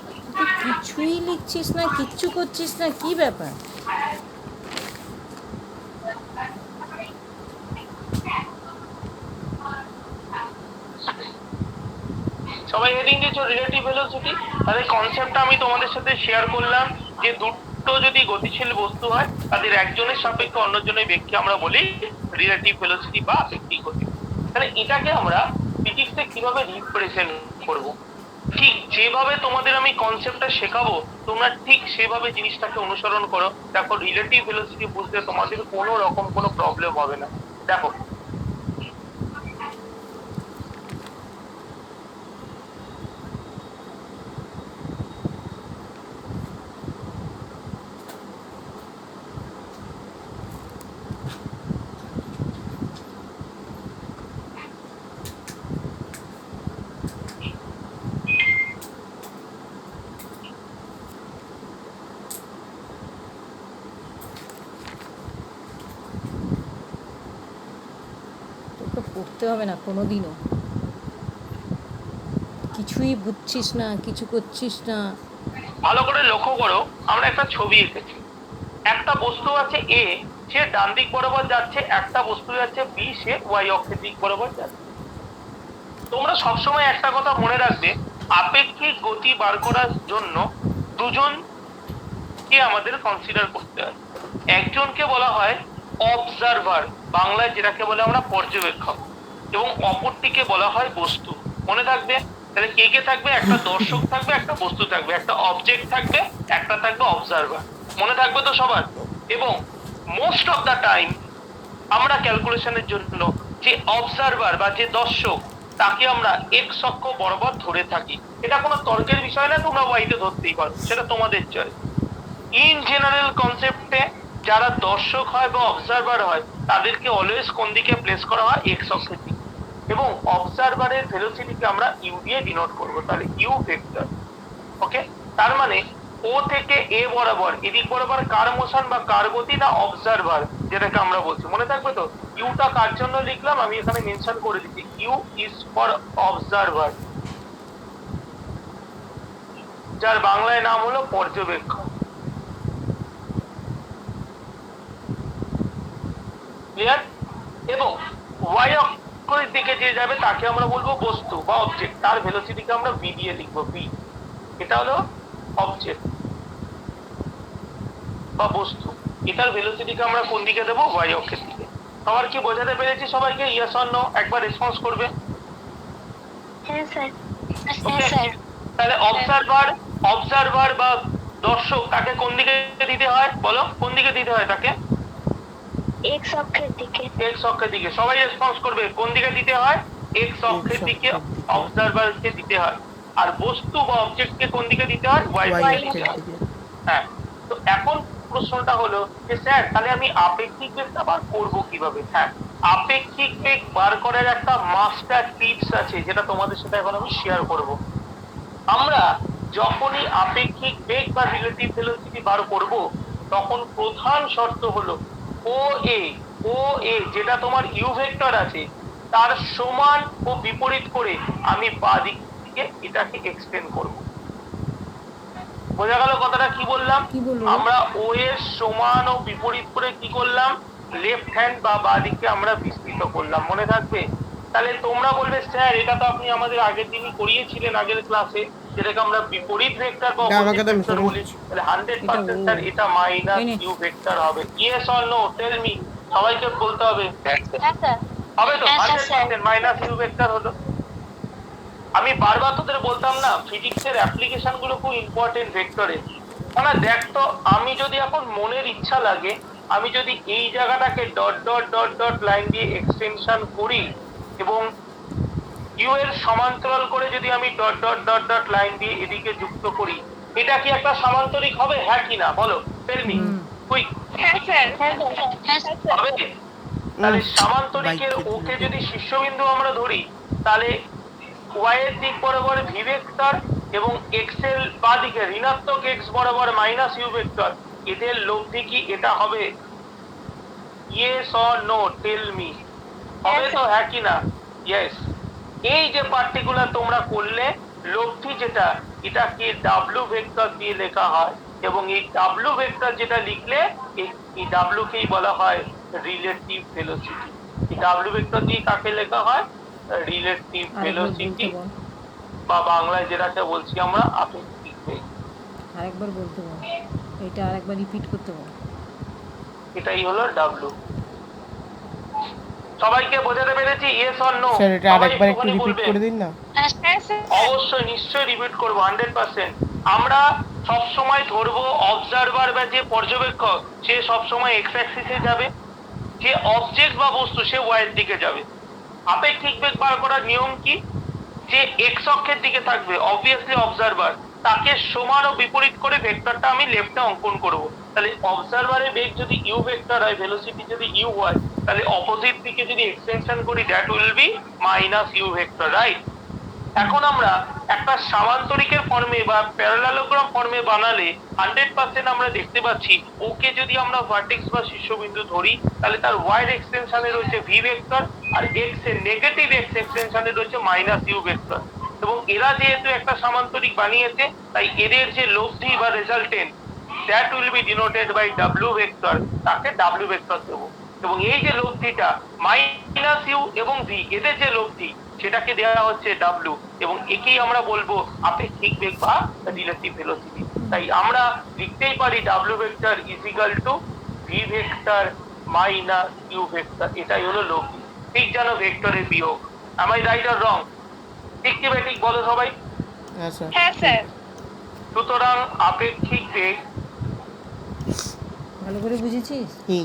তুই তো কিছুই লিখছিস না, কিচ্ছু করছিস না, কি ব্যাপার? সবাই হেডিং দিয়েছো রিলেটিভ ভেলোসিটি। তাহলে কনসেপ্টটা আমি তোমাদের সাথে শেয়ার করলাম যে দুটো যদি গতিশীল বস্তু হয়, তাদের একজনের সাপেক্ষে অন্যজনের বেগকে আমরা বলি রিলেটিভ ভেলোসিটি বা আপেক্ষিক গতি। তাহলে এটাকে আমরা ফিজিক্সে কিভাবে রিপ্রেজেন্ট করব? ঠিক যেভাবে তোমাদের আমি কনসেপ্টটা শেখাবো, তোমরা ঠিক সেভাবে জিনিসটাকে অনুসরণ করো। দেখো রিলেটিভ ভেলোসিটি বুঝতে তোমাদের কোনো রকম কোনো প্রবলেম হবে না। দেখো তোকে পড়তে হবে না কোনো দিনও, কিছুই বুঝছিস না, কিছু করছিস না। ভালো করে লক্ষ্য করো, আমরা একটা ছবি এঁকেছি। একটা বস্তু আছে এ, সে ডান দিক বরাবর যাচ্ছে, একটা বস্তু যাচ্ছে বি, সে ওয়াই অক্ষের দিক বরাবর যাচ্ছে। তোমরা সবসময় একটা কথা মনে রাখবে, আপেক্ষিক গতি বার করার জন্য দুজনকে আমাদের কনসিডার করতে হয়। একজনকে বলা হয় অবজারভার, বাংলায় যেটাকে বলে আমরা পর্যবেক্ষক, এবং অপরটিকে বলা হয় বস্তু। মনে থাকবে। তাহলে কে কে থাকবে? একটা দর্শক থাকবে, একটা বস্তু থাকবে, একটা অবজেক্ট থাকবে, একটা থাকবে অবজারভার। মনে থাকবে তো সবার? এবং মোস্ট অফ দা টাইম আমরা ক্যালকুলেশনের জন্য যে অবজারভার বা যে দর্শক, তাকে আমরা এক্স অক্ষ বরাবর ধরে থাকি। এটা কোনো তর্কের বিষয় না, তোমরা ওয়াইতে ধরতেই পারো, সেটা তোমাদের চয়েস। ইন জেনারেল কনসেপ্টে যারা দর্শক হয় বা অবজারভার হয়, তাদেরকে অলওয়েজ কোন দিকে প্লেস করা হয়? এক্স অক্ষের দিকে। এবং অবজারভারের ভেলোসিটিকে আমরা ইউ দিয়ে ডিনোট করব, তাহলে ইউ ভেক্টর। ওকে, তার মানে ও থেকে এ বরাবর এদিক বরাবর কার মোশন বা কার গতি না অবজারভার, যেটাকে আমরা বলছি, মনে থাকবে তো? ইউটা কার জন্য লিখলাম আমি এখানে মেনশন করে দিচ্ছি, ইউ ইজ ফর অবজারভার, যার বাংলায় নাম হলো পর্যবেক্ষক। ক্লিয়ার? এবং ওয়াই অক্ষের দিকে যে যাবে তাকে আমরা বলবো বস্তু বা অবজেক্ট, তার ভেলোসিটিকে আমরা ভি দিয়ে লিখবো, ভি। এটা হলো অবজেক্ট বা বস্তু, এটার ভেলোসিটিকে আমরা কোন দিকে দেবো? ওয়াই অক্ষের দিকে। সবার কি বোঝাতে পেরেছি সবাইকে? ইয়েস অর নো একবার রেসপন্স করবে। হ্যাঁ স্যার। Okay? তাহলে অবজারভার বা দর্শক তাকে কোন দিকে দিতে হয় বলো? কোন দিকে দিতে হয় তাকে? এক্স অক্ষের দিকে। এক্স অক্ষের দিকে। সবাই রেসপন্স করবে, কোন দিকে দিতে হয়? এক্স অক্ষের দিকে অবজারভারকে দিতে হয়। আর বস্তু বা অবজেক্টকে কোন দিকে দিতে হয়? ওয়াই ওয়াই দিকে দিতে অক্ষের হয়। দিকে। হ্যাঁ, তো এখন প্রশ্নটা হলো যে স্যার তাহলে আমি আপেক্ষিক বেগটা বার করবো কিভাবে? হ্যাঁ, আপেক্ষিক বেগ বার করার একটা মাস্টার টিপস আছে, যেটা তোমাদের সাথে এখন আমি শেয়ার করব। আমরা যখনই আপেক্ষিক বেগ বা রিলেটিভ ভেলোসিটি বার করব, তখন প্রধান শর্ত হলো ও এ যেটা তোমার ইউ ভেক্টর আছে তার সমান ও বিপরীত করে আমি বাঁ দিক থেকে এটাকে এক্সটেন্ড করব। বোঝা গেল কথাটা? কি বললাম? কি বললো? আমরা ও এর সমান ও বিপরীত করে কি করলাম? লেফট হ্যান্ড বা বাঁ দিকে আমরা বিস্তৃত করলাম, মনে থাকবে? তাহলে তোমরা বলবে স্যার এটা তো আপনি আমাদের আগের দিনই করিয়েছিলেন আগের ক্লাসে, যেটাকে আমরা বিপরীত ভেক্টর বা এটা আমাকে অপোজিট তো ভেক্টর মিশন বলি। হচ্ছে। তাহলে 100% এটা ও। স্যার এটা মাইনাস এই নে। ইউ ভেক্টর হবে। Yes or no tell me, সবাইকে বলতে হবে। হ্যাঁ স্যার। হ্যাঁ স্যার। হবে তো? হ্যাঁ, স্যার। 100% মাইনাস ইউ ভেক্টর হলো। আমি বারবার তোদের বলতাম না, ফিজিক্সের অ্যাপ্লিকেশন গুলো খুব ইম্পর্টেন্ট ভেক্টরে। মানে দেখ তো, আমি যদি এখন মনের ইচ্ছা লাগে, আমি যদি এই জায়গাটাকে dot dot dot dot line দিয়ে এক্সটেনশন করি এবং ইউ এর সমান্তরাল করে যদি আমি dot dot dot dot line দিয়ে এদিকে যুক্ত করি, এটা কি একটা সামান্তরিক হবে? হ্যাঁ কি না বলো? Tell me quick. হ্যাঁ স্যার। হ্যাঁ স্যার। হ্যাঁ স্যার। হবে? তাহলে সামান্তরিকের বাইক ওকে খেতে যদি শীর্ষবিন্দু আমরা ধরি, তাহলে ওয়াই এর দিক বরাবর ভি ভেক্টর এবং এক্স এর বাঁ দিকে ঋণাত্মক এক্স বরাবর মাইনাস ইউ ভেক্টর, এদের লব্ধি কি এটা হবে? Yes or no tell me. হবে তো? হ্যাঁ কি না? ইয়েস। এই যে পার্টিকুলার তোমরা করলে, লব্ধি যেটা, এটাকে ডাব্লিউ ভেক্টর দিয়ে লেখা হয়, এবং এই ডাব্লিউ ভেক্টর যেটা লিখলে এই ডাব্লিউ কেই বলা হয় রিলেটিভ ভেলোসিটি। এই ডাব্লিউ ভেক্টর দিয়ে কাকে লেখা হয়? রিলেটিভ আরেকবার ভেলোসিটি, বলতে বল। বা বাংলায় যেটাকে বলছি আমরা আপেক্ষিক বেগ। আরেকবার বলতে বল। এটা আরেকবার রিপিট করতে বল। এটাই হলো ডাব্লিউ। সবাইকে বোঝাতে পেরেছি? Yes or no? স্যার এটা আরেকবার একটু রিপিট করে দিন না। হ্যাঁ স্যার। অবশ্যই, নিশ্চয়ই রিপিট করবো, 100%। আমরা সব সময় ধরবো অবজারভার বা যে পর্যবেক্ষক সে সব সময় এক্স অ্যাক্সিসে যাবে, যে অবজেক্ট বা বস্তু সে ওয়াই এর দিকে যাবে। আপেক্ষিক বেগ বার করার নিয়ম কি? যে এক্স অক্ষের দিকে থাকবে অবভিয়াসলি অবজারভার, তাকে সমান ও বিপরীত করে ভেক্টরটা আমি লেফটে অঙ্কন করব। তাহলে অবজারভারের বেগ যদি ইউ ভেক্টর হয়, ভেলোসিটি যদি ইউ হয়, তাহলে অপোজিট দিকে যদি এক্সটেনশন করি that will be minus U vector, right? এখন আমরা একটা সামান্তরিকের ফর্মে বা প্যারালালোগ্রাম ফর্মে বানালে 100% আমরা দেখতে পাচ্ছি ওকে যদি আমরা ভার্টেক্স বা শীর্ষবিন্দু ধরি, তাহলে তার ওয়াই এর এক্সটেনশনে রয়েছে ভি ভেক্টর, আর এক্স এর নেগেটিভ এক্স এক্সটেনশনে রয়েছে মাইনাস ইউ ভেক্টর। এবং এরা যেহেতু একটা সামান্তরিক বানিয়েছে, তাই এদের যে লব্ধি বা resultant that will be denoted by W vector, তাকে ডাব্লিউ ভেক্টর দেবো। এবং এই যে লব্ধিটা মাইনাস ইউ এবং ভি, এদের যে লব্ধি সেটাকে দেওয়া হচ্ছে ডাব্লিউ, এবং একেই আমরা বলবো আপেক্ষিক বেগ বা রিলেটিভ ভেলোসিটি। তাই আমরা লিখতেই পারি W vector is equal to V vector minus U vector. এটাই হলো লব্ধি, ঠিক যেন ভেক্টরের বিয়োগ। am I right or wrong? ঠিক কি বেঠিক বলো সবাই? হ্যাঁ স্যার। হ্যাঁ স্যার। সুতরাং আপেক্ষিক বেগ, ভালো করে বুঝেছিস? কি?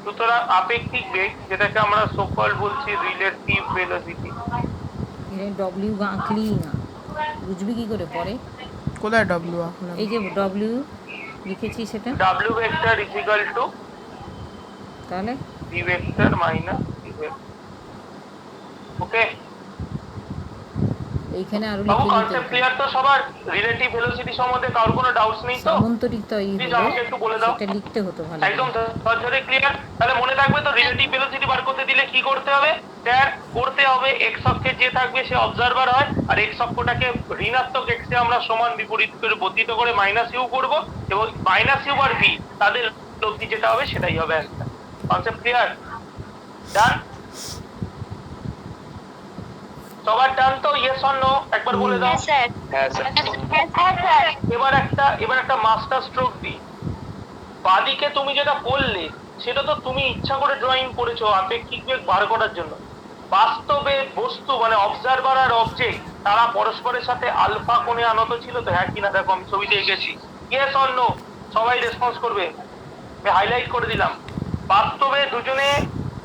সুতরাং আপেক্ষিক বেগ যেটাকে আমরা সকল বলছি রিলেটিভ ভেলোসিটি। এটা ডব্লিউ আঁকলি না, বুঝবি কি করে পরে? কোথায় ডব্লিউ আঁকলাম? এই যে ডব্লিউ লিখেছি সেটা, W vector is equal to তাহলে V vector minus U vector. Okay, এইখানে আরো বাবু লিখে দিতে কনসেপ্ট ক্লিয়ার তো সবার? রিলেটিভ ভেলোসিটি সম্বন্ধে কারোর কোনো ডাউটস নেই তো? সামন্তরিক তো প্লিজ আমাকে একটু বলে দাও। সেটা লিখতে হতো ভালো একদম করে। সরাসরি ক্লিয়ার। তাহলে মনে থাকবে তো রিলেটিভ ভেলোসিটি বার করতে দিলে কি করতে হবে স্যার? করতে হবে এক্স অক্ষে যে থাকবে সে অবজারভার হয়, আর এক্স অক্ষটাকে ঋণাত্মক এক্সে আমরা সমান বিপরীত করে বর্ধিত করে মাইনাস ইউ করবো, এবং মাইনাস ইউ আর ভি তাদের লব্ধি যেটা হবে সেটাই হবে অ্যান্সার। Concept clear? ডান? সবার ডান তো? ইয়েস অর নো একবার বলে দাও। স্যার হ্যাঁ স্যার হ্যাঁ স্যার এবার একটা মাস্টার স্ট্রোক দিই। বাদিকে তুমি যেটা করলে সেটা তো তুমি ইচ্ছা করে ড্রয়িং করেছো আপেক্ষিক বেগ বার করার জন্য। বাস্তবে বস্তু মানে অবজারভার আর অবজেক্ট তারা পরস্পরের সাথে আলফা কোণে আনত ছিল তো, হ্যাঁ কিনা দেখো আমি ছবিতে এঁকেছি। ইয়েস অর নো সবাই রেসপন্স করবে, আমি হাইলাইট করে দিলাম। বাস্তবে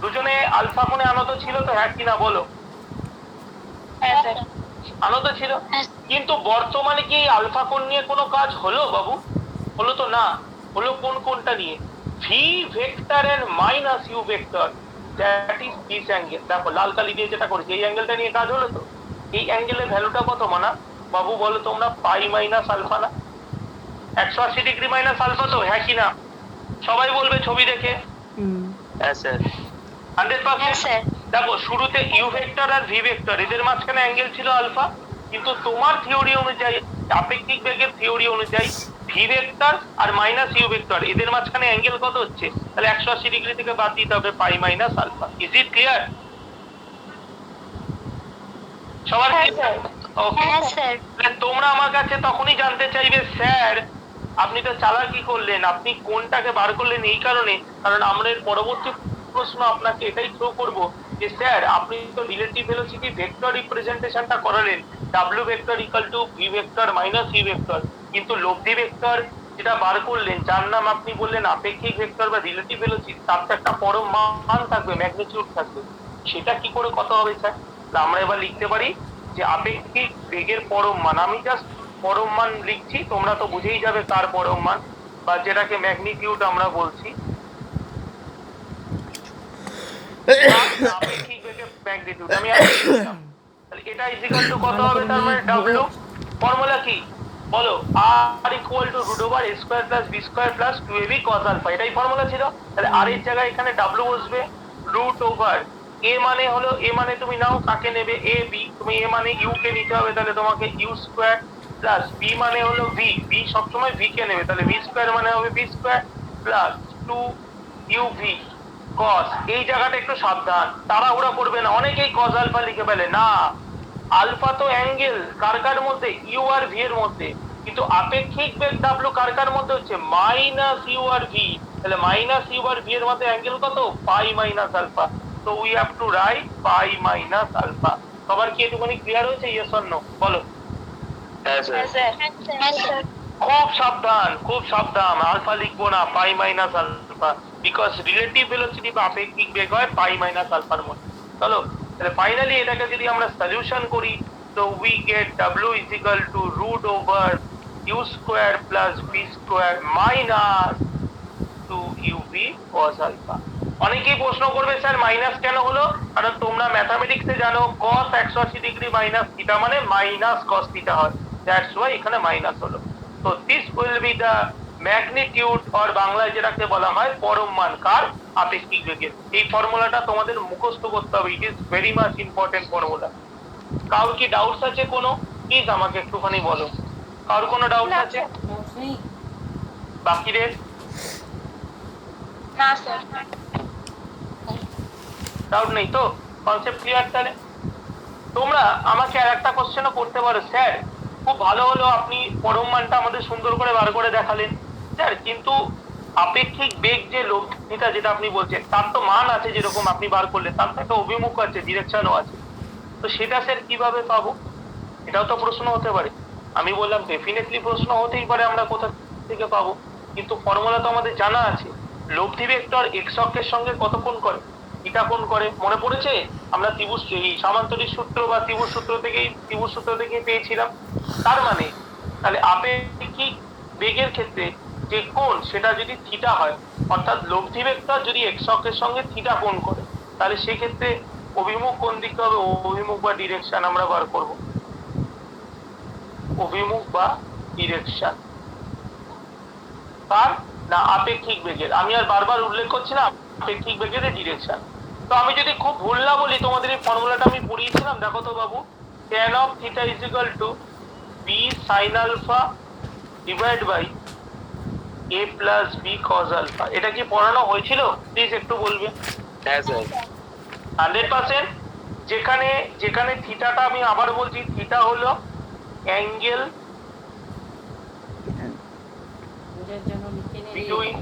দুজনে আলফা কোণে আনত ছিল তো, হ্যাঁ কিনা বলো? হ্যাঁ স্যার আনত ছিল। কিন্তু বর্তমানে কি আলফা কোণ নিয়ে কোনো কাজ হলো বাবু? হলো তো না। হলো কোনটা নিয়ে? V vector and minus U vector, that is this angle. দেখো লাল কালি দিয়ে যেটা করেছি এই অ্যাঙ্গেলটা নিয়ে কাজ হলো তো। এই অ্যাঙ্গেলের ভ্যালুটা কত মানা বাবু বলো তোমরা? পাই মাইনাস আলফা না? 180 ডিগ্রি মাইনাস আলফা তো, হ্যাঁ কিনা? সবাই বলবে ছবি দেখে। হ্যাঁ স্যার 100%। দেখো শুরুতে ইউ ভেক্টর আর ভি ভেক্টর এদের মাঝখানে অ্যাঙ্গেল ছিল আলফা, কিন্তু তোমার থিওরি অনুযায়ী আপেক্ষিক বেগের থিওরি অনুযায়ী ভি ভেক্টর আর মাইনাস ইউ ভেক্টর এদের মাঝখানে অ্যাঙ্গেল কত হচ্ছে? তাহলে 180 ডিগ্রি থেকে বাদ দিতে হবে pi minus alpha. Is it clear সবার? ওকে। হ্যাঁ স্যার তোমরা আমার কাছে তখনই জানতে চাইবে স্যার আপনি তো চালাকি করলেন, আপনি কোনটাকে বার করলেন এই কারণে, কারণ আমরা এর পরবর্তী প্রশ্ন আপনাকে এটাই থ্রো করব যে স্যার আপনি তো রিলেটিভ ভেলোসিটি ভেক্টর রিপ্রেজেন্টেশনটা করালেন W vector equal to V vector minus V vector, কিন্তু লব্ধি ভেক্টর যেটা বার করলেন যার নাম আপনি বললেন আপেক্ষিক ভেক্টর বা রিলেটিভ ভেলোসিটি, তার তো একটা পরম মান থাকবে, ম্যাগনিটিউড থাকবে। সেটা কি করে কত হবে স্যার? আমরা এবার লিখতে পারি যে আপেক্ষিক বেগের পরম মান, আমি জাস্ট পরম মান লিখছি, তোমরা তো বুঝেই যাবে কার পরম মান, বা যেটাকে ম্যাগনিটিউড আমরা বলছি। আপেক্ষিক বেগের ম্যাগনিটিউড আমি লিখলাম। তাহলে এটা ইকুয়াল টু কত হবে? তার মানে ডাব্লিউ ফর্মুলা কি বলো? R equal to root over A square plus B square plus 2ab cos alpha, এটাই ফর্মুলা ছিল। তাহলে আর এর জায়গায় এখানে ডাব্লিউ বসবে রুট ওভার এ মানে হলো, এ মানে তুমি নাও কাকে নেবে? A B. তুমি এ মানে ইউ কে নিতে হবে, তাহলে তোমাকে ইউ স্কয়ার প্লাস বি মানে হলো ভি, বি সবসময় ভি কে নেবে, তাহলে ভি স্কয়ার মানে হবে B square plus 2 U V cos. এই জায়গাটা একটু সাবধান, তাড়াহুড়া করবে না, অনেকেই কস আলফা লিখে ফেলে। না, আলফা তো অ্যাঙ্গেল কার মধ্যে? ইউ আর ভি এর মধ্যে, কিন্তু আপেক্ষিক বেগ ডাব্লিউ কার মধ্যে হচ্ছে? মাইনাস ইউ আর ভি। তাহলে মাইনাস ইউ আর ভি এর মধ্যে অ্যাঙ্গেল কত? Pi minus alpha. তো we have to write pi minus alpha. সবার কি একটুখানি ক্লিয়ার হয়েছে? ইয়েস অর নো বলো? হ্যাঁ স্যার হ্যাঁ স্যার খুব সাবধান, খুব সাবধান, আলফা লিখবো না, pi minus alpha, because relative velocity বা আপেক্ষিক বেগ হয় পাই মাইনাস আলফার মধ্যে। চলো তাহলে ফাইনালি এটাকে যদি আমরা সলিউশন করি তো we get W is equal to root over you square plus B square minus 2uv cos alpha. অনেকেই প্রশ্ন করবে স্যার মাইনাস কেন হলো? কারণ তোমরা ম্যাথামেটিক্সে জানো cos 180 ডিগ্রি মাইনাস থিটা মানে মাইনাস cos থিটা হয়, দ্যাটস ওয়াই এখানে মাইনাস হলো। তো this will be the magnitude or বাংলায় যেটাকে বলা হয় পরম মান কার? আপেক্ষিক বেগের। এই ফর্মুলাটা তোমাদের মুখস্থ করতে হবে, it is very much important formula. কারোর কি ডাউটস আছে কোনো? প্লিজ আমাকে একটুখানি বলো, কারোর কোনো ডাউটস আছে? Notes নেই? বাকিদের না স্যার ডাউট নেই তো? Concept clear? তাহলে তোমরা আমাকে আর একটা কোশ্চেনও করতে পারো, স্যার খুব ভালো হলো আপনি পরম মানটা আমাদের সুন্দর করে বার করে দেখালেন স্যার, কিন্তু আপেক্ষিক বেগ যে লব্ধিটা যেটা আপনি বলছেন তার তো মান আছে, যেরকম আপনি বার করলেন তার তো একটা অভিমুখ আছে, ডিরেকশনও আছে, তো সেটা স্যার কিভাবে পাবো? এটাও তো প্রশ্ন হতে পারে। আমি বললাম ডেফিনেটলি প্রশ্ন হতেই পারে আমরা কোথা থেকে পাবো, কিন্তু ফর্মুলা তো আমাদের জানা আছে। লব্ধি ভেক্টর এক্স অক্ষের সঙ্গে কত কোণ করে? থিটা কোণ করে, মনে পড়েছে? আমরা ত্রিভুজ এই সামান্তরিক সূত্র বা ত্রিভুজ সূত্র থেকে পেয়েছিলাম। তার মানে তাহলে আপেক্ষিক বেগের ক্ষেত্রে যে কোণ সেটা যদি থিটা হয়, অর্থাৎ লব্ধি ভেক্টর যদি এক্স অক্ষের সঙ্গে থিটা কোণ করে, তাহলে সেক্ষেত্রে অভিমুখ কোন দিকে হবে? অভিমুখ বা ডিরেকশন আমরা বার করব। অভিমুখ বা ডিরেকশন কার না আপেক্ষিক বেগের। আমি আর বারবার উল্লেখ করছি না আপেক্ষিক বেগের ডিরেকশন। তো আমি যদি খুব ভুল না বলি তোমাদের এই ফর্মুলাটা আমি পড়িয়েছিলাম, দেখো তো বাবু, tan of theta is equal to b sin alpha divided by a plus b cos alpha। এটা কি পড়ানো হয়েছিল? প্লিজ একটু বলবে। হ্যাঁ স্যার 100%। যেখানে যেখানে থিটাটা, আমি আবার বলছি, থিটা হলো অ্যাঙ্গেল বোঝার জন্য লিখে নে রে। বিটুইন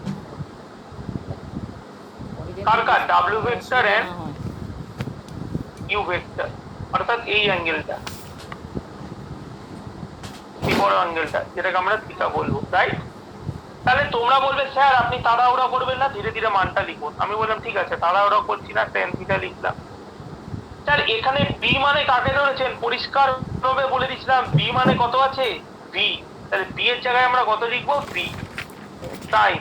পরে যাতে কার কার ডাব্লিউ ভেক্টর অসুবিধা এন্ড না হয়। ইউ ভেক্টর, অর্থাৎ এই অ্যাঙ্গেলটা, এই বড় অ্যাঙ্গেলটা, যেটাকে আমরা থিটা বলবো, রাইট? তাহলে তোমরা বলবে স্যার আপনি তাড়াহুড়া করবেন না, ধীরে ধীরে মানটা লিখুন। আমি বললাম ঠিক আছে, তাড়াহুড়া করছি না, tan থিটা লিখলাম। স্যার এখানে বি মানে কাকে ধরেছেন? পরিষ্কার ভাবে বলে দিচ্ছিলাম, বি মানে কত আছে? ভি। তাহলে বি এর জায়গায় আমরা কত লিখবো? V sine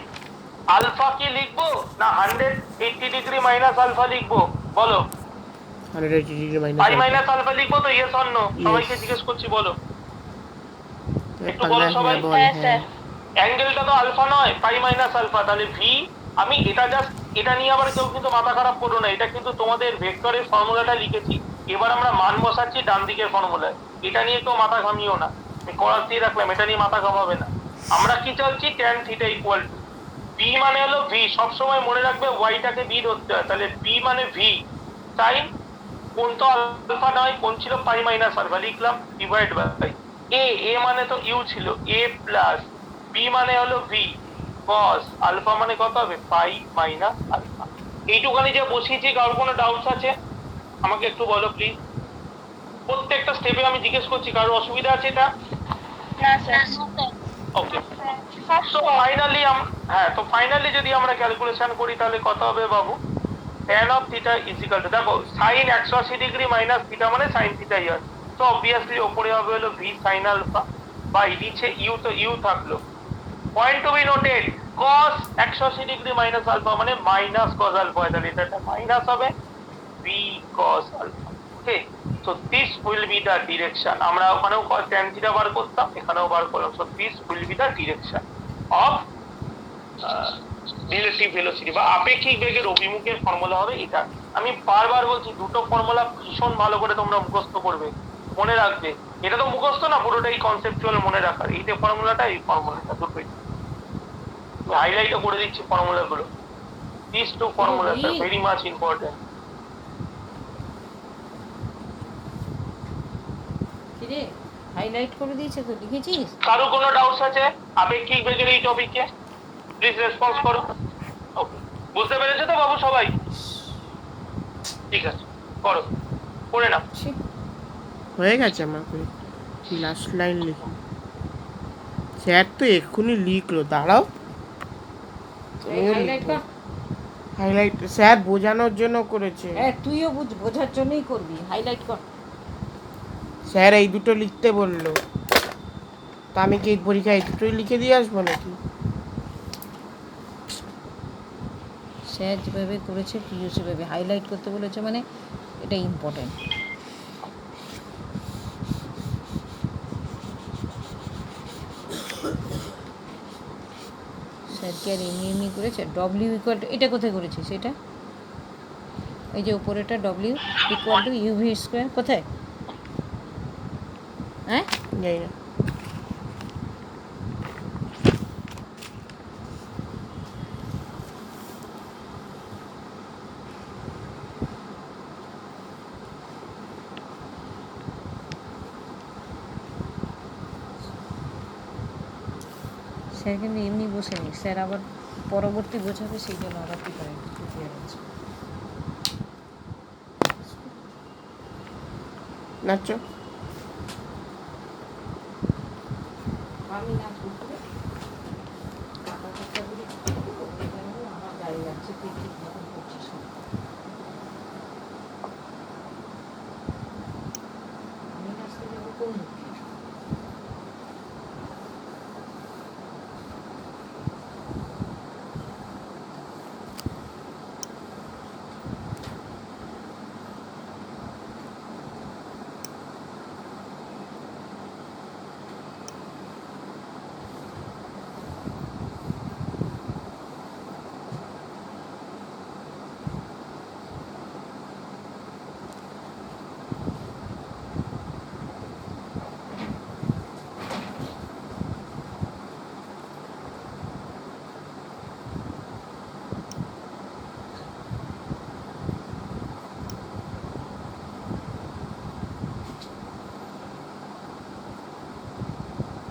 alpha. কি লিখবো না 180 ডিগ্রি মাইনাস আলফা লিখবো? বলো। 180 degree pi minus minus alpha লিখবো তো? Yes or no? সবাইকে জিজ্ঞেস করছি, বলো একটু বলো সবাই। হ্যাঁ স্যার। অ্যাঙ্গেলটা তো আলফা নয়, পাই মাইনাস আলফা। তাহলে ভি, আমি এটা জাস্ট, এটা নিয়ে আবার কেউ কিন্তু মাথা খারাপ করো না, এটা কিন্তু তোমাদের ভেক্টরের ফর্মুলাটা লিখেছি, এবার আমরা মান বসাচ্ছি ডান দিকের ফর্মুলায়। এটা নিয়ে কেউ মাথা ঘামিও না, আমি করার দিয়ে রাখলাম, এটা নিয়ে মাথা ঘামাবে না। আমরা কি চাচ্ছি? tan theta equal to B মানে হলো ভি। সবসময় মনে রাখবে ওয়াইটাকে বি ধরতে হয়। তাহলে বি মানে ভি সাইন, কোন তো আলফা নয়, কোন ছিল পাই মাইনাস আলফা, লিখলাম ডিভাইড বাই এ। এ মানে তো ইউ ছিল, এ প্লাস বি মানে হলো ভি কস আলফা মানে কত হবে? Pi minus alpha. এইটুখানি যে বসিয়েছি, কারোর কোনো ডাউটস আছে আমাকে একটু বলো প্লিজ। প্রত্যেকটা স্টেপে আমি জিজ্ঞেস করছি, কারোর অসুবিধা আছে এটা? না স্যার। ওকে। তো ফাইনালি হ্যাঁ, তো ফাইনালি যদি আমরা ক্যালকুলেশন করি তাহলে কত হবে বাবু? tan of theta is equal to, দেখো sin 180 ডিগ্রি মাইনাস থিটা মানে sin থিটা ইয়ার, তো অবভিয়াসলি ওপরে হবে হলো v sin আলফা বাই নিচে ইউ, তো ইউ থাকলো। Point to be noted, cos 180 degree minus alpha মানে মাইনাস cos আলফা, তাহলে এটা মাইনাস হবে v cos alpha. Okay, so this will be the direction. আমরা ওখানেও tan থিটা বার করতাম, এখানেও বার করলাম। So this will be the direction of relative velocity বা আপেক্ষিক বেগের অভিমুখের ফর্মুলা হবে এটা। আমি বারবার বলছি, দুটো ফর্মুলা ভীষণ ভালো করে তোমরা মুখস্থ করবে, মনে রাখবে। এটা তো মুখস্থ না, পুরোটাই কনসেপচুয়াল মনে রাখার। এই যে ফর্মুলাটা, এই ফর্মুলাটা দুটোই হাইলাইটও করে দিচ্ছি ফর্মুলাগুলো। This two formulas are very much important. কি রে, হাইলাইট করে দিয়েছে তো, লিখেছিস? কারো কোনো ডাউটস আছে আপেক্ষিক বেগের এই টপিকে? প্লিজ রেসপন্স করো। ওকে, বুঝতে পেরেছো তো বাবু সবাই? ঠিক আছে, করো, করে নাও। ছি, হয়ে গেছে আমার লাস্ট লাইন লিখি। স্যার তো এক্ষুনি লিখলো, দাঁড়াও। এই হাইলাইট কর। হাইলাইট স্যার বোঝানোর জন্য করেছে। হ্যাঁ, তুইও বোঝার জন্যই করবি, হাইলাইট কর। স্যার এই দুটো লিখতে বললো, তা আমি কি পরীক্ষায় এই দুটোই লিখে দিয়ে আসবো নাকি? স্যার যেভাবে করেছে তুইও সেভাবে হাইলাইট করতে বলেছে, মানে এটা ইম্পর্টেন্ট। স্যার কি আর এমনি এমনি করেছে? ডব্লিউ ইকুয়াল টু, এটা কোথায় করেছিস এটা? এই যে উপরেটা W equal to UV square, কোথায়? হ্যাঁ, জানি না। স্যার কিন্তু এমনি বসেনি, স্যার আবার পরবর্তী বোঝাবে, সেই জন্য আবার কী করে নাচো। আমি না আমার গাড়ি যাচ্ছে, তুই ঠিক মতন করছিস না। আমি নাচতে যাবো কোন মুখে?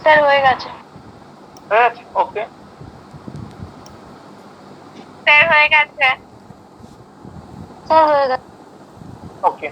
স্যার হয়ে গেছে। ওকে, স্যার হয়ে গেছে। স্যার হয়ে গেছে। ওকে।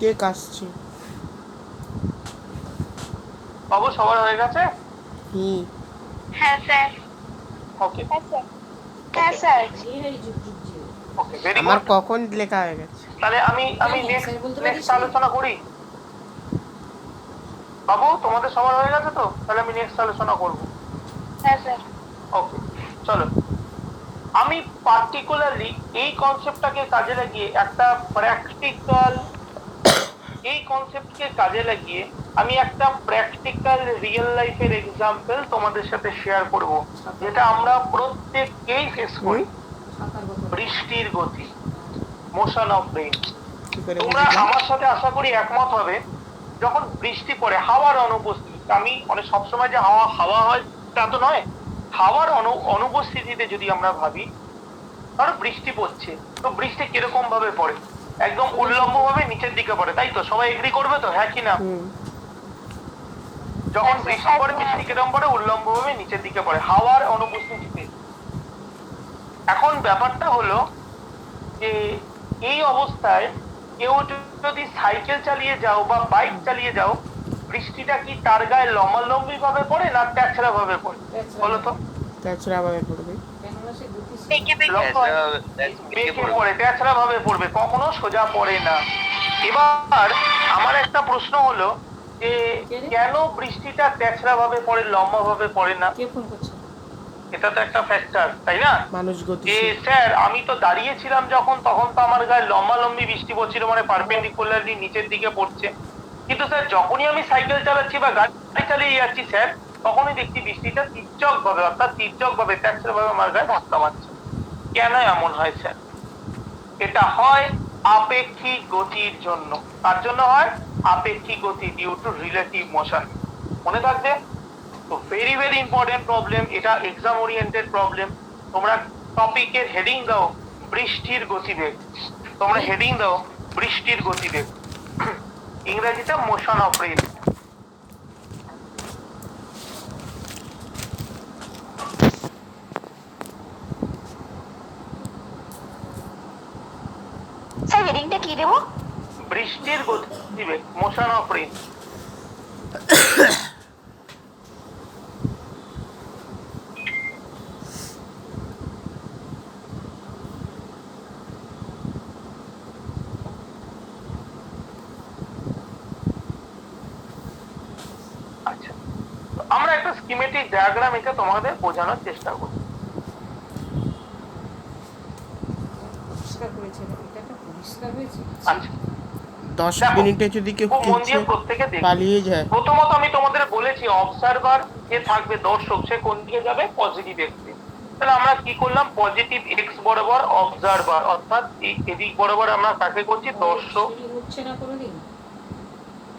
কে কাশছে? বাবু সবার হয়ে গেছে? হুম। হ্যাঁ স্যার। ওকে, হ্যাঁ স্যার। হ্যাঁ স্যার। ওকে, ভেরি আমার গুড। কখন লেখা হয়ে গেছে? তাহলে আমি নেক্সট আলোচনা করি। বাবু তোমাদের সবার হয়ে গেছে তো? তাহলে আমি নেক্সট আলোচনা করব। হ্যাঁ স্যার। ওকে, চলো। আমি পার্টিকুলারলি এই কনসেপ্টটাকে কাজে লাগিয়ে একটা প্র্যাকটিক্যাল, এই কনসেপ্টকে কাজে লাগিয়ে আমি একটা প্র্যাকটিক্যাল রিয়েল লাইফের এক্সাম্পল তোমাদের সাথে শেয়ার করব, যেটা আমরা প্রত্যেককেই ফেস করি। বৃষ্টির গতি, মোশন অফ রেইন। কি করে তোমরা বুঝলাম? আমার সাথে আশা করি একমত হবে, যখন বৃষ্টি পড়ে হাওয়ার অনুপস্থিতি, আমি মানে সবসময় যে হাওয়া হাওয়া হয় তা তো নয়, হাওয়ার অনুপস্থিতিতে যদি আমরা ভাবি, ধরো বৃষ্টি পড়ছে, তো বৃষ্টি কিরকম ভাবে পড়ে? একদম উল্লম্ব ভাবে নিচের দিকে পড়ে, তাই তো? সবাই এগ্রি করবে তো, হ্যাঁ কি না? হুম। যখন বৃষ্টি পড়ে, বৃষ্টি কিরকম পড়ে? উল্লম্ব ভাবে নিচের দিকে পড়ে, হাওয়ার অনুপস্থিতিতে। এখন ব্যাপারটা হলো যে এই অবস্থায় কেউ যদি সাইকেল চালিয়ে যাও বা বাইক চালিয়ে যাও, বৃষ্টিটা কি তার গায়ে লম্বালম্বি ভাবে পড়ে না ট্যাচড়া ভাবে পড়ে? বলো তো। তাছাড়া ভাবে পড়বে। বেঁকে পড়ে, ট্যাচড়া ভাবে পড়বে, কখনো সোজা পড়ে না। এবার আমার একটা প্রশ্ন হলো যে কেন বৃষ্টিটা ট্যাচড়া ভাবে পড়ে, লম্বা ভাবে পড়ে না? এটা তো একটা ফ্যাক্টর, তাই না? মানুষ যে গতিশীল। স্যার আমি তো দাঁড়িয়েছিলাম যখন, তখন তো আমার গায়ে লম্বালম্বি বৃষ্টি পড়ছিল, মানে পারপেন্ডিকুলারলি নিচের দিকে পড়ছে। কিন্তু স্যার যখনই আমি সাইকেল চালাচ্ছি বা গাড়ি চালিয়ে যাচ্ছি স্যার, তখনই দেখছি বৃষ্টিটা তির্যক ভাবে, অর্থাৎ তির্যক ভাবে, ট্যাক্সের ভাবে আমার গায়ে ধাক্কা মারছে। কেন এমন হয় স্যার? এটা হয় আপেক্ষিক গতির জন্য। তার জন্য হয় আপেক্ষিক গতি, ডিউ টু রিলেটিভ মোশন। মনে থাকবে তো, ভেরি ভেরি ইম্পর্টেন্ট প্রবলেম এটা, এক্সাম ওরিয়েন্টেড প্রবলেম। তোমরা টপিকের হেডিং দাও বৃষ্টির গতিবেগ, তোমরা হেডিং দাও বৃষ্টির গতিবেগ, ইংরেজিতে মোশন অফ রেইন। স্যার হেডিংটা কি দেবো? বৃষ্টির গতিবেগ, মোশন অফ রেইন। আচ্ছা, আমরা একটা স্কিমেটিক ডায়াগ্রাম এঁকে তোমাদের বোঝানোর চেষ্টা করব। আচ্ছা, 10 দেখো, মিনিটে যদি কেউ খুব মন দিয়ে কিনছে প্রত্যেকে দেখবে। পালিয়ে যায়। প্রথমত আমি তোমাদের বলেছি অবজারভার যে থাকবে, দর্শক, সে কোন দিকে যাবে? পজিটিভ এক্সে। তাহলে আমরা কি করলাম, পজিটিভ এক্স বরাবর অবজারভার অর্থাৎ এই এদিক বরাবর আমরা কাকে করছি, দর্শক, হচ্ছে না কোনোদিন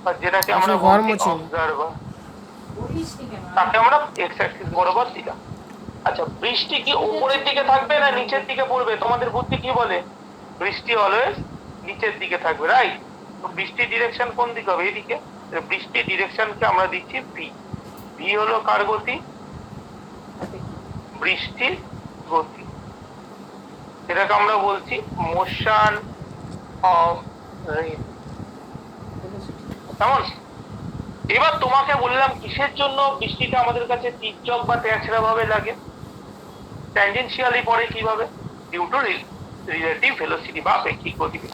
আর যেটাকে আমরা আচ্ছা, ঘর বলছি মুছে নি। অবজারভার, বলিস নি কেন তাকে আমরা এক্স অ্যাক্সিস বরাবর দিলাম। আচ্ছা, বৃষ্টি কি উপরের দিকে থাকবে না নিচের দিকে পড়বে? তোমাদের বুদ্ধি কি বলে? বৃষ্টি অলওয়েজ নিচের দিকে থাকবে, রাইট? তো বৃষ্টির ডিরেকশন কোন দিকে হবে? এইদিকে। বৃষ্টির ডিরেকশনকে আমরা দিচ্ছি ভি। ভি হলো কার গতি? বৃষ্টির গতি। এটাকে আমরা বলছি মোশন অফ রেন। কেমন? এবার তোমাকে বললাম কিসের জন্য বৃষ্টিটা আমাদের কাছে তীর্যক বা তেছড়া ভাবে লাগে, ট্যানজেনশিয়ালি পড়ে কিভাবে, ডিউ টু রিলেটিভ ভেলোসিটি বা আপেক্ষিক গতিবেগ।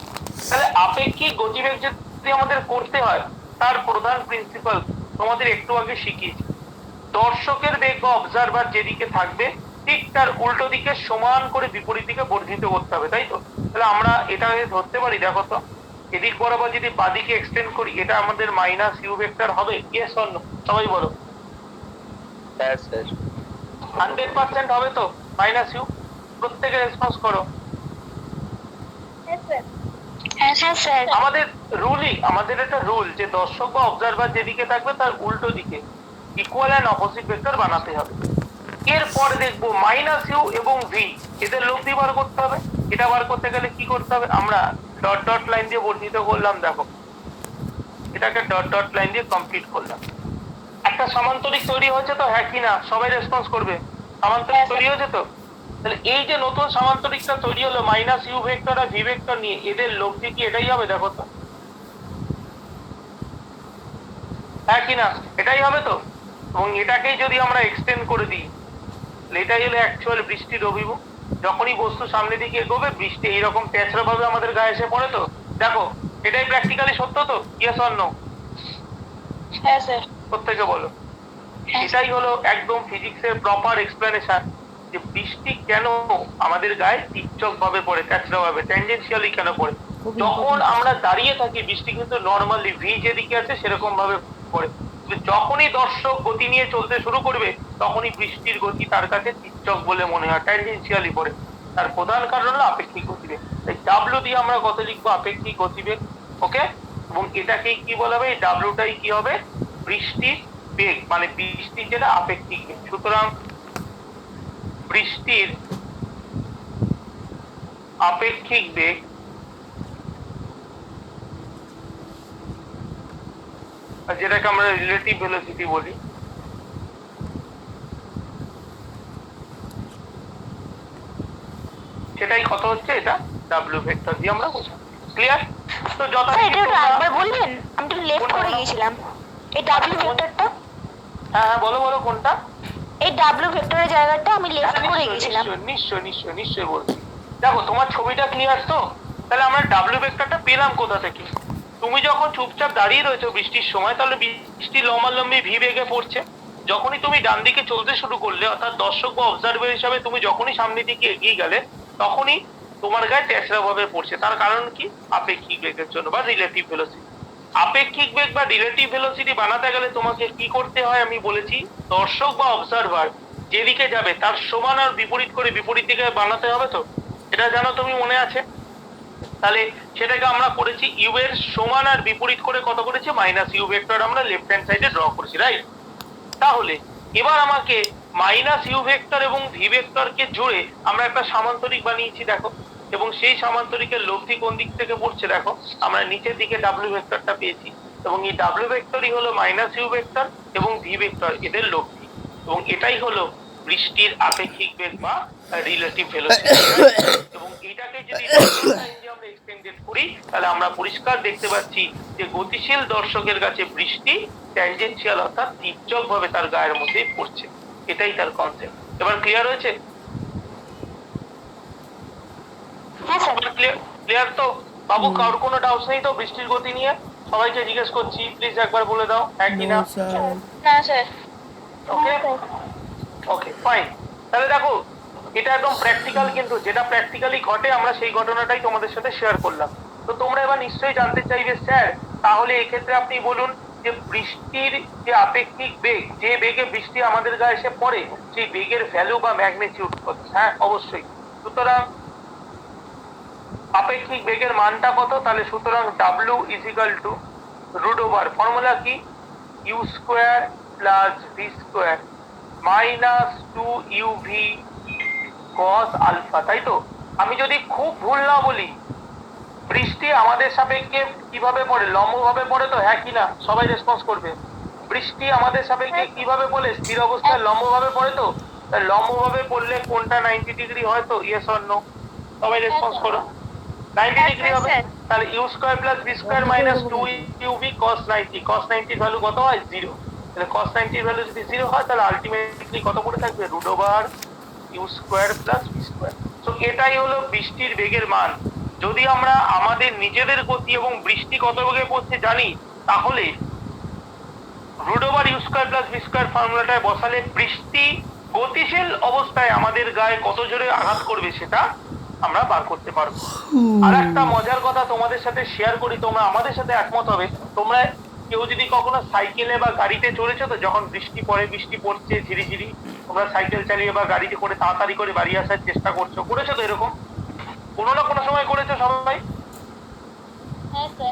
তাহলে আপেক্ষিক গতিবেগ যদি আমাদের করতে হয়, তার প্রধান প্রিন্সিপাল তোমাদের একটু আগে শিখিয়েছি, দর্শকের বেগ বা অবজারভার যেদিকে থাকবে ঠিক তার উল্টো দিকে সমান করে বিপরীত দিকে বর্ধিত করতে হবে, তাই তো? তাহলে আমরা এটা ধরতে পারি, দেখো তো, এদিক বরাবর যদি বাদিকে এক্সটেন্ড করি, এটা আমাদের মাইনাস ইউ ভেক্টর হবে, ইয়েস অর নো? সবাই বলো। হ্যাঁ স্যার। 100% হবে তো মাইনাস ইউ? প্রত্যেকে রেসপন্স করো। হ্যাঁ স্যার। আমাদের একটা রুল যে দর্শক বা অবজারভার যেদিকে থাকবে তার উল্টো দিকে ইকুয়াল এন্ড অপোজিট ভেক্টর বানাতে হবে। এরপর দেখবো মাইনাস ইউ এবং ভি এদের লব্ধি বার করতে হবে। এটা বার করতে গেলে কি করতে হবে, আমরা ডট ডট লাইন দিয়ে বর্ধিত করলাম, দেখো এটাকে ডট ডট লাইন দিয়ে কমপ্লিট করলাম। একটা সমান্তরিক তৈরি হয়েছে তো, হ্যাঁ কি না? সবাই রেসপন্স করবে। সমান্তরিক তৈরি হয়েছে তো? তাহলে এই যে নতুন সমান্তরিকটা তৈরি হলো মাইনাস ইউ ভেক্টর আর ভি ভেক্টর নিয়ে, এদের লব্ধি কি এটাই হবে? দেখো তো, হ্যাঁ কি না? এটাই হবে তো। এবং এটাকেই যদি আমরা এক্সটেন্ড করে দিই, এটাই হলো অ্যাকচুয়াল বৃষ্টির অভিমুখ। যখনই বস্তু সামনে দিকে এগোবে বৃষ্টি এইরকম তেছড়া ভাবে আমাদের গায়ে এসে পড়ে তো। দেখো এটাই প্র্যাকটিক্যালি সত্য তো, ইয়েস অর নো? হ্যাঁ স্যার। প্রত্যেকে বলো। এটাই হলো একদম ফিজিক্সের প্রপার এক্সপ্লেনেশন যে বৃষ্টি কেন আমাদের গায়ে তীর্যক ভাবে পড়ে, তেছড়া ভাবে, ট্যানজেনশিয়ালি কেন পড়ে। যখন আমরা দাঁড়িয়ে থাকি বৃষ্টি কিন্তু নর্মালি ভি যেদিকে আছে সেরকম ভাবে পড়ে, যখনই দর্শক গতি নিয়ে চলতে শুরু করবে তখনই বৃষ্টির গতি তার কাছে তীর্যক বলে মনে হয়, ট্যানজেনশিয়ালি পড়ে। তার প্রধান কারণ হলো আপেক্ষিক গতিবেগ। তাই ডাব্লিউ দিয়ে আমরা কত লিখবো? আপেক্ষিক গতিবেগ। ওকে, এবং এটাকেই কি বলা হবে? এই ডাব্লিউটাই কি হবে? বৃষ্টির বেগ, মানে বৃষ্টির যেটা আপেক্ষিক বেগ। সুতরাং বৃষ্টির আপেক্ষিক বেগ যেটাকে আমরা রিলেটিভ ভেলোসিটি বলি, সেটাই কত হচ্ছে? এটা ডাব্লিউ ভেক্টর দিয়ে আমরা বোঝাবো। ক্লিয়ার? তো স্যার এটা একটু আরেকবার বলবেন, আমি তো লেফট করে গেছিলাম। এই ডাব্লিউ ভেক্টরটা, হ্যাঁ হ্যাঁ বলো বলো কোনটা? এই ডাব্লিউ ভেক্টরের জায়গাটা আমি লেফট করে নিশ্চয়ই গেছিলাম। নিশ্চয়ই নিশ্চয়ই নিশ্চয়ই নিশ্চয়ই বলছি। দেখো তোমার ছবিটা ক্লিয়ার তো? তাহলে আমরা ডাব্লিউ ভেক্টরটা পেলাম কোথা থেকে? তুমি যখন চুপচাপ দাঁড়িয়ে রয়েছো বৃষ্টির সময়, তাহলে বৃষ্টি লম্বালম্বি ভি বেগে পড়ছে। যখনই তুমি ডান দিকে চলতে শুরু করলে, অর্থাৎ দর্শক বা অবজারভার হিসাবে তুমি যখনই সামনের দিকে এগিয়ে গেলে, তখনই তোমার গায়ে তেছড়া ভাবে পড়ছে। তার কারণ কি? আপেক্ষিক বেগের জন্য বা রিলেটিভ ভেলোসিটি। আপেক্ষিক বেগ বা রিলেটিভ ভেলোসিটি বানাতে গেলে তোমাকে কি করতে হয় আমি বলেছি, দর্শক বা অবজারভার যেদিকে যাবে তার সমান আর বিপরীত করে বিপরীত দিকে বানাতে হবে তো। এটা জানো তুমি, মনে আছে? তাহলে সেটাকে আমরা করেছি ইউ এর সমান আর বিপরীত করে কত করেছি? মাইনাস ইউ ভেক্টর আমরা লেফট হ্যান্ড সাইডে ড্র করেছি, রাইট? তাহলে এবার আমাকে মাইনাস ইউ ভেক্টর এবং ভি ভেক্টরকে জুড়ে আমরা একটা সামান্তরিক বানিয়েছি, দেখো। এবং সেই সামান্তরিকের লব্ধি কোন দিক থেকে পড়ছে? দেখো আমরা নিচের দিকে ডাব্লিউ ভেক্টরটা পেয়েছি, এবং এই ডাব্লিউ ভেক্টরই হলো মাইনাস ইউ ভেক্টর এবং ভি ভেক্টর এদের লব্ধি। এবং এটাই হলো বৃষ্টির আপেক্ষিক বেগ বা রিলেটিভ ভেলোসিটি। এবং এটাকে যদি আমরা এক্সটেন্ডেড করি, তাহলে আমরা পরিষ্কার দেখতে পাচ্ছি যে গতিশীল দর্শকের কাছে বৃষ্টি ট্যানজেনশিয়াল অর্থাৎ তীর্যক ভাবে তার গায়ের মধ্যে পড়ছে। এটাই তার কনসেপ্ট। এবার ক্লিয়ার হয়েছে? হ্যাঁ স্যার। ক্লিয়ার তো বাবু? কারোর কোনো ডাউটস নেই তো বৃষ্টির গতি নিয়ে? সবাইকে জিজ্ঞেস করছি, প্লিজ একবার বলে দাও হ্যাঁ কি না। না স্যার। ওকে ওকে ফাইন। তাহলে দেখো এটা একদম প্র্যাকটিক্যাল, কিন্তু যেটা প্র্যাকটিক্যালি ঘটে আমরা সেই ঘটনাটাই তোমাদের সাথে শেয়ার করলাম। তো তোমরা এবার নিশ্চয়ই জানতে চাইবে, স্যার তাহলে এক্ষেত্রে আপনি বলুন যে বৃষ্টির যে আপেক্ষিক বেগ, যে বেগে বৃষ্টি আমাদের গায়ে এসে পড়ে, সেই বেগের ভ্যালু বা ম্যাগনিটিউড কত? হ্যাঁ অবশ্যই। সুতরাং আপেক্ষিক বেগের মানটা কত? তাহলে সুতরাং W equal to root over, formula কি, U square plus V square minus 2uv cos alpha, তাই তো? আমি যদি খুব ভুল না বলি, বৃষ্টি আমাদের সাপেক্ষে কিভাবে পড়ে? লম্বভাবে পড়ে তো, হ্যাঁ কি না? সবাই রেসপন্স করবে। বৃষ্টি আমাদের সাপেক্ষে কিভাবে পড়ে? স্থির অবস্থায় লম্বভাবে পড়ে তো। তাহলে লম্বভাবে পড়লে কোনটা 90 ডিগ্রি হয়? তো ইয়েস অর নো, সবাই রেসপন্স করো। 90 ডিগ্রি হবে। তাহলে U square plus B square minus 2uv cos 90, cos 90 এর ভ্যালু কত হয়? 0। তাহলে cos 90 এর ভ্যালু যদি 0 হয় তাহলে আলটিমেটলি কত পড়ে থাকবে? Root over you square plus B square. তো এটাই হলো বৃষ্টির বেগের মান। যদি আমরা আমাদের নিজেদের গতি এবং বৃষ্টি কত বেগে পড়ছে জানি, তাহলে root over you square plus B square ফর্মুলাটায় বসালে বৃষ্টি গতিশীল অবস্থায় আমাদের গায়ে কত জোরে আঘাত করবে সেটা আমরা বার করতে পারবো। আর একটা মজার কথা তোমাদের সাথে শেয়ার করি, তোমরা আমাদের সাথে একমত হবে। তোমরা কেউ যদি কখনো সাইকেলে বা গাড়িতে চলেছো, তো যখন বৃষ্টি পড়ে, বৃষ্টি পড়ছে ঝিরিঝিরি, তোমরা সাইকেল চালিয়ে বা গাড়িতে করে তাড়াতাড়ি করে বাড়ি আসার চেষ্টা করেছো তো? এরকম কোনো না কোনো সময় করেছো সবাই?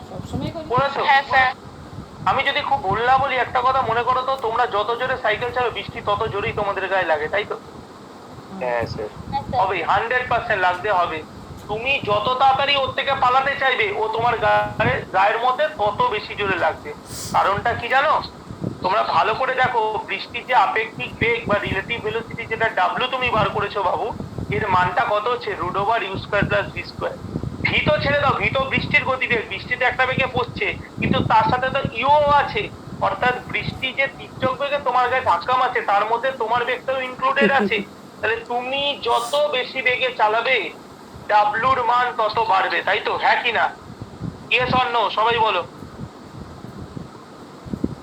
সবসময় করি। করেছো? হ্যাঁ স্যার। আমি যদি খুব ভুল না বলি, একটা কথা মনে করো তো, তোমরা যত জোরে সাইকেল চালাবে বৃষ্টি তত জোরেই তোমাদের গায়ে লাগে, তাই তো? হ্যাঁ স্যার। হবে, 100% লাগতে হবে। তুমি যত তাড়াতাড়ি ওর থেকে পালাতে চাইবে, ও তোমার গায়ের মধ্যে তত বেশি জোরে লাগবে। কারণটা কি জানো? তোমরা ভালো করে দেখো, বৃষ্টির যে আপেক্ষিক বেগ বা রিলেটিভ ভেলোসিটি, যেটা ডাব্লিউ তুমি বার করেছো বাবু, এর মানটা কত হচ্ছে? Root over you square plus V square. V তো ছেড়ে দাও, ভি তো বৃষ্টির গতিবেগ, বৃষ্টিতে একটা বেগে পড়ছে, কিন্তু তার সাথে তো ইউ আছে। অর্থাৎ বৃষ্টি যে তির্যক বেগে তোমার গায়ে ধাক্কা মারছে, তার মধ্যে তোমার বেগটাও ইনক্লুডেড আছে। তাহলে তুমি যত বেশি বেগে চালাবে, ডাব্লুর মান তত বাড়বে, তাই তো? হ্যাঁ কি না? ইয়েস অর নো, সবাই বলো।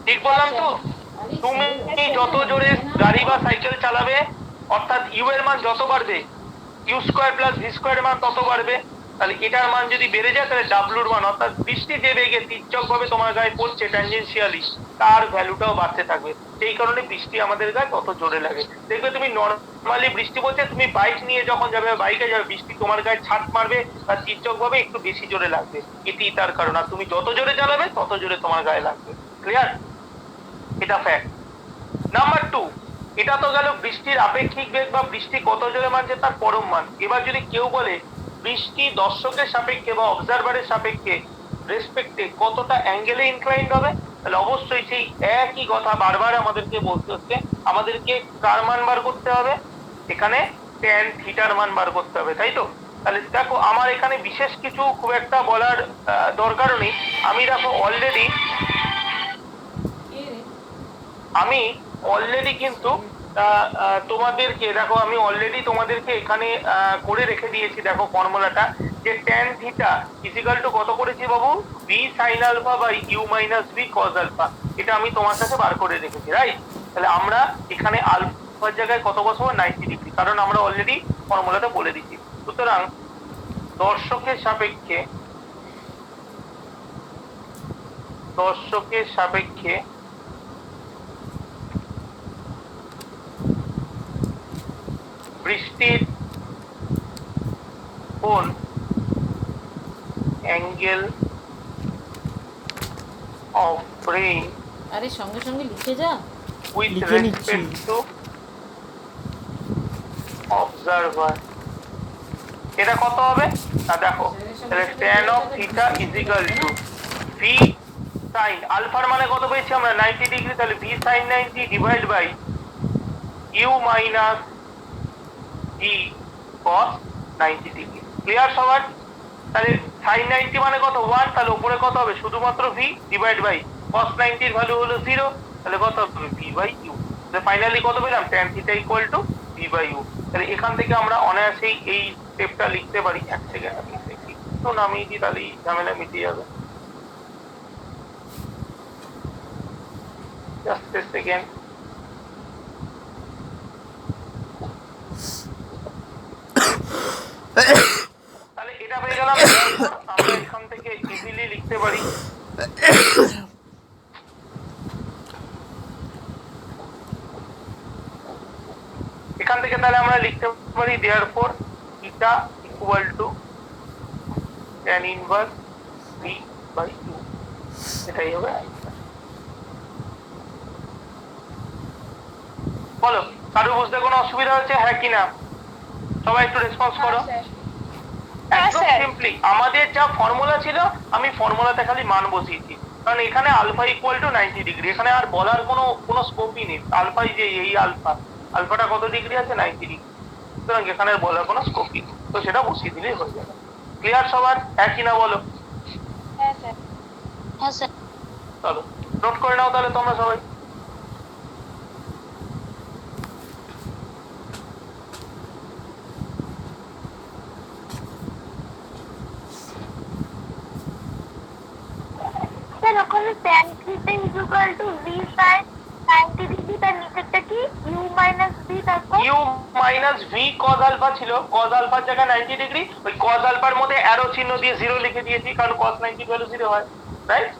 ঠিক বললাম তো? তুমি যত জোরে গাড়ি বা সাইকেল চালাবে, অর্থাৎ ইউ এর মান যত বাড়বে, u square plus V square মান তত বাড়বে। তাহলে এটার মান যদি বেড়ে যায়, তাহলে ডাব্লুর মান, অর্থাৎ বৃষ্টি যে বেগে তির্যক ভাবে তোমার গায়ে পড়ছে ট্যানজেনশিয়ালি, তার ভ্যালুটাও বাড়তে থাকবে। সেই কারণে বৃষ্টি আমাদের গায়ে তত জোরে লাগে। দেখবে তুমি নর্মালি বৃষ্টি বলছে, তুমি বাইক নিয়ে যখন যাবে, বাইকে যাবে, বৃষ্টি তোমার গায়ে ছাট মারবে বা তির্যক ভাবে একটু বেশি জোরে লাগবে। এটি তার কারণ। আর তুমি যত জোরে চালাবে তত জোরে তোমার গায়ে লাগবে। ক্লিয়ার? এটা ফ্যাক্ট। নাম্বার 2, এটা তো গেল বৃষ্টির আপেক্ষিক বেগ বা বৃষ্টি কত জোরে মানছে তার পরম মান। এবার যদি কেউ বলে বৃষ্টি দর্শকের সাপেক্ষে বা অবজারভারের সাপেক্ষে রেসপেক্টে কতটা অ্যাঙ্গেলে ইনক্লাইন্ড হবে, তাহলে অবশ্যই সেই একই কথা বারবার আমাদেরকে বলতে হচ্ছে। আমাদেরকে কার মান বার করতে হবে? এখানে ট্যান থিটার মান বার করতে হবে, তাই তো? তাহলে দেখো, আমার এখানে বিশেষ কিছু খুব একটা বলার দরকারও নেই। আমি দেখো অলরেডি কিন্তু তোমাদেরকে দেখো, আমি অলরেডি তোমাদেরকে এখানে করে রেখে দিয়েছি। দেখো ফর্মুলাটা, যে ট্যান থিটা ইজিক্যাল টু কত করেছি বাবু? V sine alpha by u minus v cos alpha. এটা আমি তোমার কাছে বার করে রেখেছি, রাইট? তাহলে আমরা এখানে আলফার জায়গায় কত বসাবো? 90 ডিগ্রি, কারণ আমরা অলরেডি ফর্মুলাটা বলে দিচ্ছি। সুতরাং দর্শকের সাপেক্ষে বৃষ্টির কোন অ্যাঙ্গেল অফ রেইন আরে সঙ্গে সঙ্গে লিখে যা। উইথ লিখে নিচ্ছি। রেসপেক্ট টু অবজারভার, এটা কত হবে? না দেখো, তাহলে tan of theta is equal to v sine আলফার মানে কত পেয়েছি আমরা? 90 ডিগ্রি। তাহলে v sine 90 divide by u minus v cos 90 degree. Clear সবার? তাহলে সাইন 90 মানে কত? 1। তাহলে উপরে কত হবে? শুধুমাত্র ভি ডিভাইড বাই কস 90 এর ভ্যালু হলো 0। তাহলে কত হবে? V by u. তাহলে ফাইনালি কত পেলাম? tan theta equal to v by u. তাহলে এখান থেকে আমরা অনায়াসেই এই স্টেপটা লিখতে পারি। এক সেকেন্ড আমি একটু নামিয়ে দিই, তাহলে ঝামেলা মিটে যাবে। Just a second. তাহলে এটা পেয়ে গেলাম। আমরা এখান থেকে ইজিলি লিখতে পারি তাহলে আমরা লিখতে পারি therefore theta equal to tan inverse v by 2, এটাই হবে answer। বলো কারো বুঝতে কোনো অসুবিধা হচ্ছে হ্যাঁ কি না? সবাই একটু রেসপন্স করো। একদম সিম্পলি আমাদের যা ফর্মুলা ছিল আমি ফর্মুলাতে খালি মান বসিয়েছি, কারণ এখানে আলফা ইকুয়াল টু 90 ডিগ্রি, এখানে আর বলার কোনো স্কোপই নেই। আলফা যে এই আলফাটা কত ডিগ্রি আছে? 90 ডিগ্রি, সুতরাং এখানে আর বলার কোনো স্কোপই নেই, তো সেটা বসিয়ে দিলেই হয়ে যাবে। ক্লিয়ার সবার? একই না বলো? হ্যাঁ স্যার। চলো নোট করে নাও তাহলে তোমরা সবাই। স্যার ওখানে tan theta equal to v sin 90 degree, তার নিচেরটা কি u মাইনাস v, তারপর u minus v cos alpha ছিল, কজ আলফার জায়গায় 90 ডিগ্রি, ওই কজ আলফার মধ্যে অ্যারো চিহ্ন দিয়ে 0 লিখে দিয়েছি, কারণ কজ 90 ভ্যালু 0 হয়, রাইট?